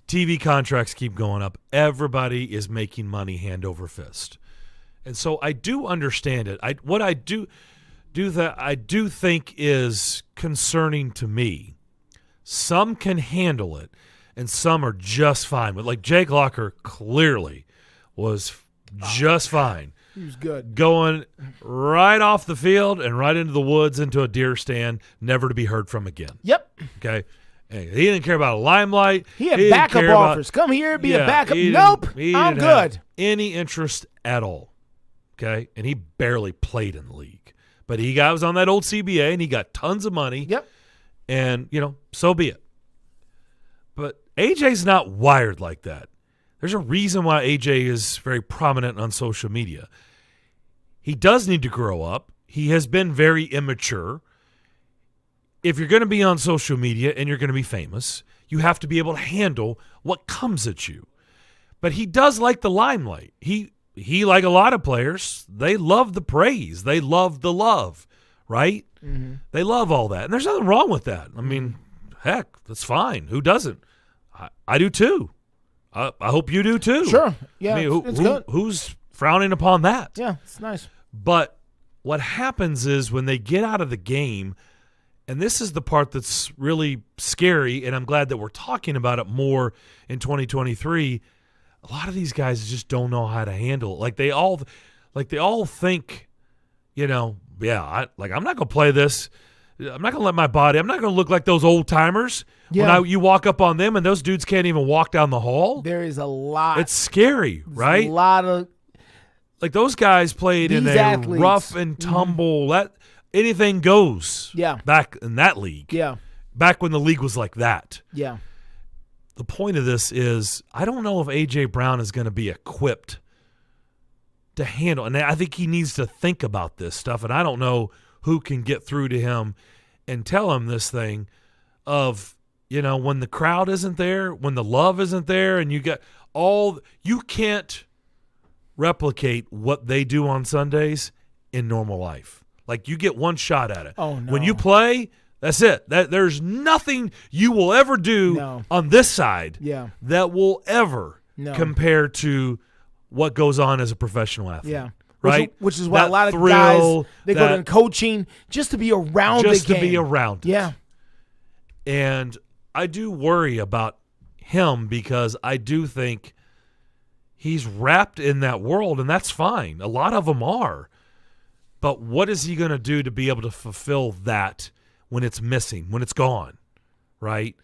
TV contracts keep going up. Everybody is making money hand over fist. And so I do understand it. What I do think is concerning to me. Some can handle it, and some are just fine. But like Jake Locker clearly was just fine. He was good. Going right off the field and right into the woods, into a deer stand, never to be heard from again. Yep. Okay. And he didn't care about a limelight. He had backup offers. Come here, be a backup. Nope, I'm good. Any interest at all. Okay. And he barely played in the league. But he was on that old CBA, and he got tons of money. Yep. And, so be it. But AJ's not wired like that. There's a reason why AJ is very prominent on social media. He does need to grow up. He has been very immature. If you're going to be on social media and you're going to be famous, you have to be able to handle what comes at you. But he does like the limelight. He like a lot of players, they love the praise. They love the love, right? Mm-hmm. They love all that. And there's nothing wrong with that. I mean, heck, that's fine. Who doesn't? I do too. I hope you do too. Sure. Yeah, I mean, it's good. Who's frowning upon that? Yeah, it's nice. But what happens is when they get out of the game, and this is the part that's really scary, and I'm glad that we're talking about it more in 2023, a lot of these guys just don't know how to handle it. Like they all think, I'm not going to play this. I'm not going to let my body, I'm not going to look like those old timers. Yeah. When you walk up on them and those dudes can't even walk down the hall. There is a lot. It's scary, right? A lot of. Like those guys played in a athletes. rough and tumble. That anything goes. Yeah. Back in that league. Yeah. Back when the league was like that. Yeah. The point of this is I don't know if A.J. Brown is going to be equipped to handle. And I think he needs to think about this stuff. And I don't know who can get through to him and tell him this thing of, when the crowd isn't there, when the love isn't there, and you can't replicate what they do on Sundays in normal life. Like you get one shot at it. Oh, no. When you play, that's it. There's nothing you will ever do on this side that will ever compare to what goes on as a professional athlete. Yeah. Right? Which is why that a lot of thrill, guys, they go to coaching just to be around the game. Just to be around it. Yeah. And I do worry about him because I do think he's wrapped in that world, and that's fine. A lot of them are. But what is he going to do to be able to fulfill that when it's missing, when it's gone, right?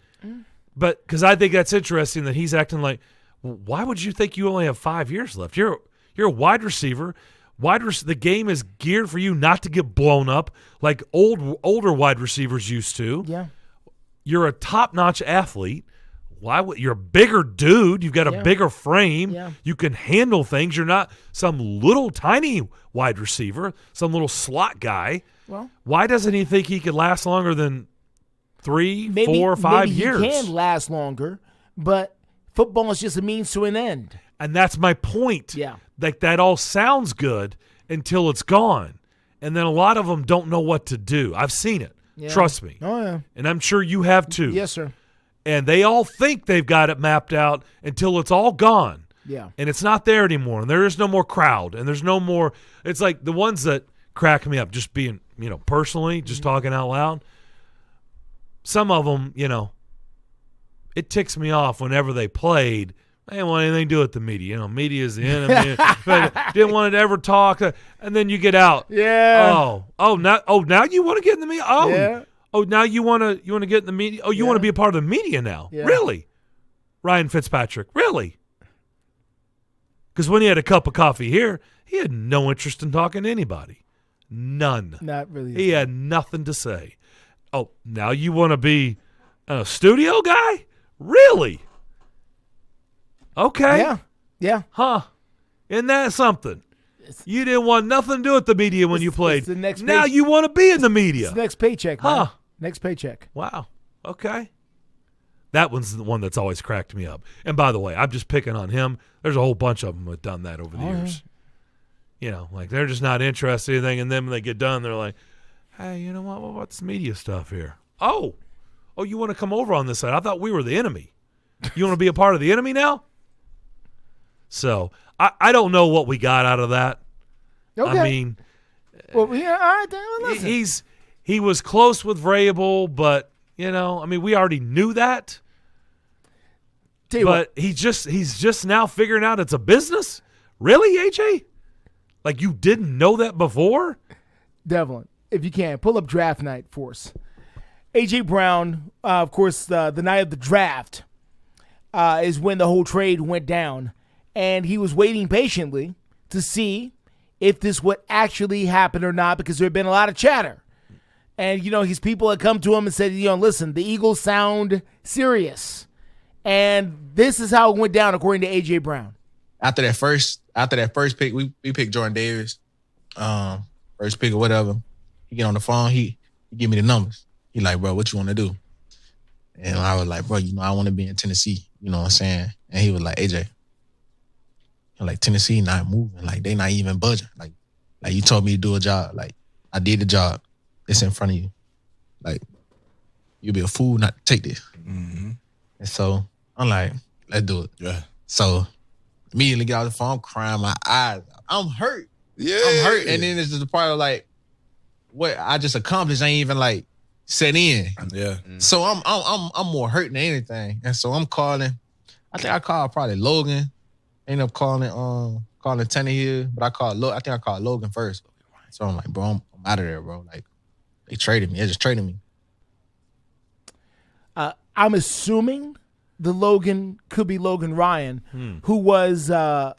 But because I think that's interesting that he's acting like, why would you think you only have 5 years left? You're a wide receiver. The game is geared for you not to get blown up like older wide receivers used to. Yeah. You're a top-notch athlete. You're a bigger dude. You've got a bigger frame. Yeah. You can handle things. You're not some little tiny wide receiver, some little slot guy. Well, why doesn't he think he could last longer than 3, 4, 5 years? Maybe he can last longer, but football is just a means to an end. And that's my point. Yeah. Like that all sounds good until it's gone. And then a lot of them don't know what to do. I've seen it. Yeah. Trust me. Oh, yeah. And I'm sure you have too. Yes, sir. And they all think they've got it mapped out until it's all gone. Yeah. And it's not there anymore. And there is no more crowd. And there's no more. It's like the ones that crack me up, just being, personally, just talking out loud. Some of them, it ticks me off whenever they played. They didn't want anything to do with the media. Media is the enemy. But didn't want to ever talk. And then you get out. Yeah. Now you want to get in the media? Oh. Yeah. Oh, now you want to get in the media? Oh, you want to be a part of the media now? Yeah. Really? Ryan Fitzpatrick, really? Because when he had a cup of coffee here, he had no interest in talking to anybody. None. Not really. He had nothing to say. Oh, now you want to be a studio guy? Really? Okay. Yeah. Yeah. Huh. Isn't that something? You didn't want nothing to do with the media when you played. The next now you want to be in the media. It's the next paycheck, man. Huh. Next paycheck. Like Okay. That one's the one that's always cracked me up. And by the way, I'm just picking on him. There's a whole bunch of them that have done that over the years. Like they're just not interested in anything. And then when they get done, they're like, hey, you know what? What about this media stuff here? Oh, you want to come over on this side? I thought we were the enemy. You want to be a part of the enemy now? So I don't know what we got out of that. Okay. I mean, well, yeah, all right, then, well, listen. He was close with Vrabel, but we already knew that. But he's just now figuring out it's a business. Really, AJ? Like you didn't know that before? Devlin, if you can, pull up draft night for us. A.J. Brown, of course, the night of the draft is when the whole trade went down. And he was waiting patiently to see if this would actually happen or not because there had been a lot of chatter. And, his people had come to him and said, listen, the Eagles sound serious. And this is how it went down according to A.J. Brown. After that first pick, we picked Jordan Davis, first pick or whatever. He get on the phone, he give me the numbers. He like, bro, what you want to do? And I was like, bro, I want to be in Tennessee. You know what I'm saying? And he was like, AJ, like Tennessee not moving. Like they not even budging. Like you told me to do a job. Like I did the job. it's in front of you. Like, you'll be a fool not to take this. Mm-hmm. And so I'm like, let's do it. Yeah. So immediately get out the phone, I'm crying my eyes out. I'm hurt. Yeah. I'm hurt. And then it's just the part of like, what I just accomplished ain't even like set in. Yeah. So I'm more hurt than anything. And so I'm calling. I think I called probably Logan. Ended up calling Tannehill, but I think I called Logan first. So I'm like, bro, I'm out of there, bro. Like, they traded me. They just traded me. I'm assuming the Logan could be Logan Ryan, who was on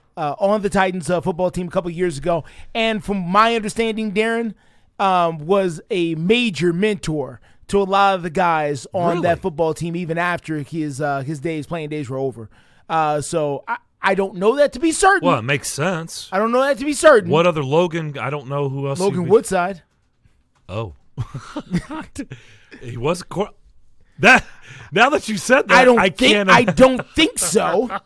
the Titans football team a couple years ago. And from my understanding, Darren, was a major mentor to a lot of the guys on that football team, even after his playing days were over. So I don't know that to be certain. Well, it makes sense. I don't know that to be certain. What other Logan? I don't know who else. Logan Woodside. Oh. He was that. Now that you said that, I don't think so.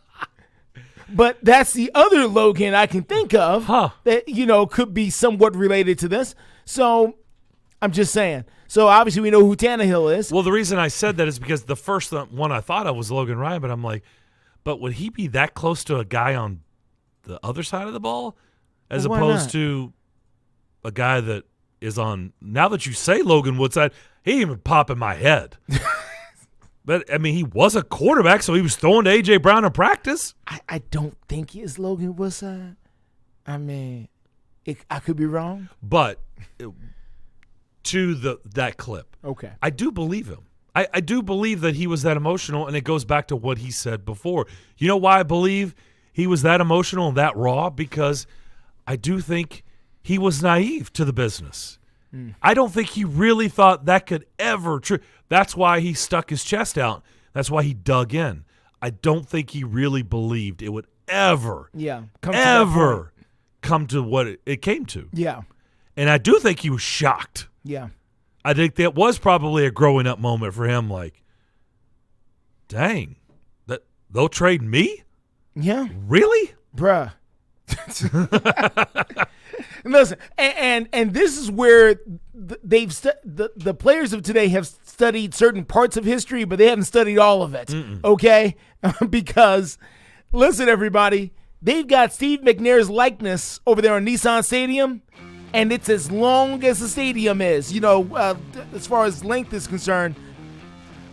But that's the other Logan I can think of that, could be somewhat related to this. So I'm just saying. So obviously we know who Tannehill is. Well, the reason I said that is because the first one I thought of was Logan Ryan, but I'm like, but would he be that close to a guy on the other side of the ball as opposed to a guy that is on, now that you say Logan Woodside, he even pop in my head. But, I mean, he was a quarterback, so he was throwing to A.J. Brown in practice. I don't think he is Logan Woodside. I mean, I could be wrong. But to that clip, okay, I do believe him. I do believe that he was that emotional, and it goes back to what he said before. You know why I believe he was that emotional and that raw? Because I do think he was naive to the business. I don't think he really thought that could ever That's why he stuck his chest out. That's why he dug in. I don't think he really believed it would ever come to what it came to. Yeah. And I do think he was shocked. Yeah. I think that was probably a growing up moment for him, like, dang, they'll trade me? Yeah. Really? Bruh. Listen, and this is where the players of today have studied certain parts of history, but they haven't studied all of it. Okay, because listen, everybody, they've got Steve McNair's likeness over there on Nissan Stadium, and it's as long as the stadium is. As far as length is concerned,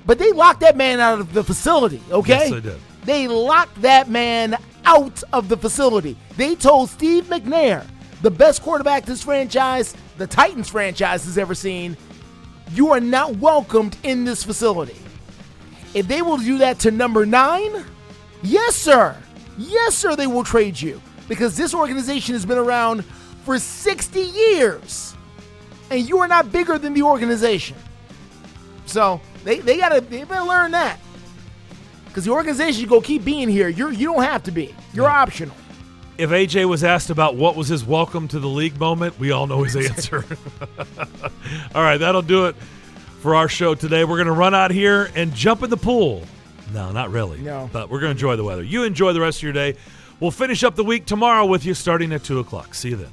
but they locked that man out of the facility. Okay, yes, they did. They locked that man out of the facility. They told Steve McNair, the best quarterback this franchise, the Titans franchise, has ever seen, you are not welcomed in this facility. If they will do that to number 9, yes, sir. Yes, sir, they will trade you. Because this organization has been around for 60 years. And you are not bigger than the organization. So, they better learn that. Because the organization going to keep being here. You don't have to be. You're optional. If AJ was asked about what was his welcome to the league moment, we all know his answer. All right, that'll do it for our show today. We're going to run out here and jump in the pool. No, not really. No. But we're going to enjoy the weather. You enjoy the rest of your day. We'll finish up the week tomorrow with you starting at 2 o'clock. See you then.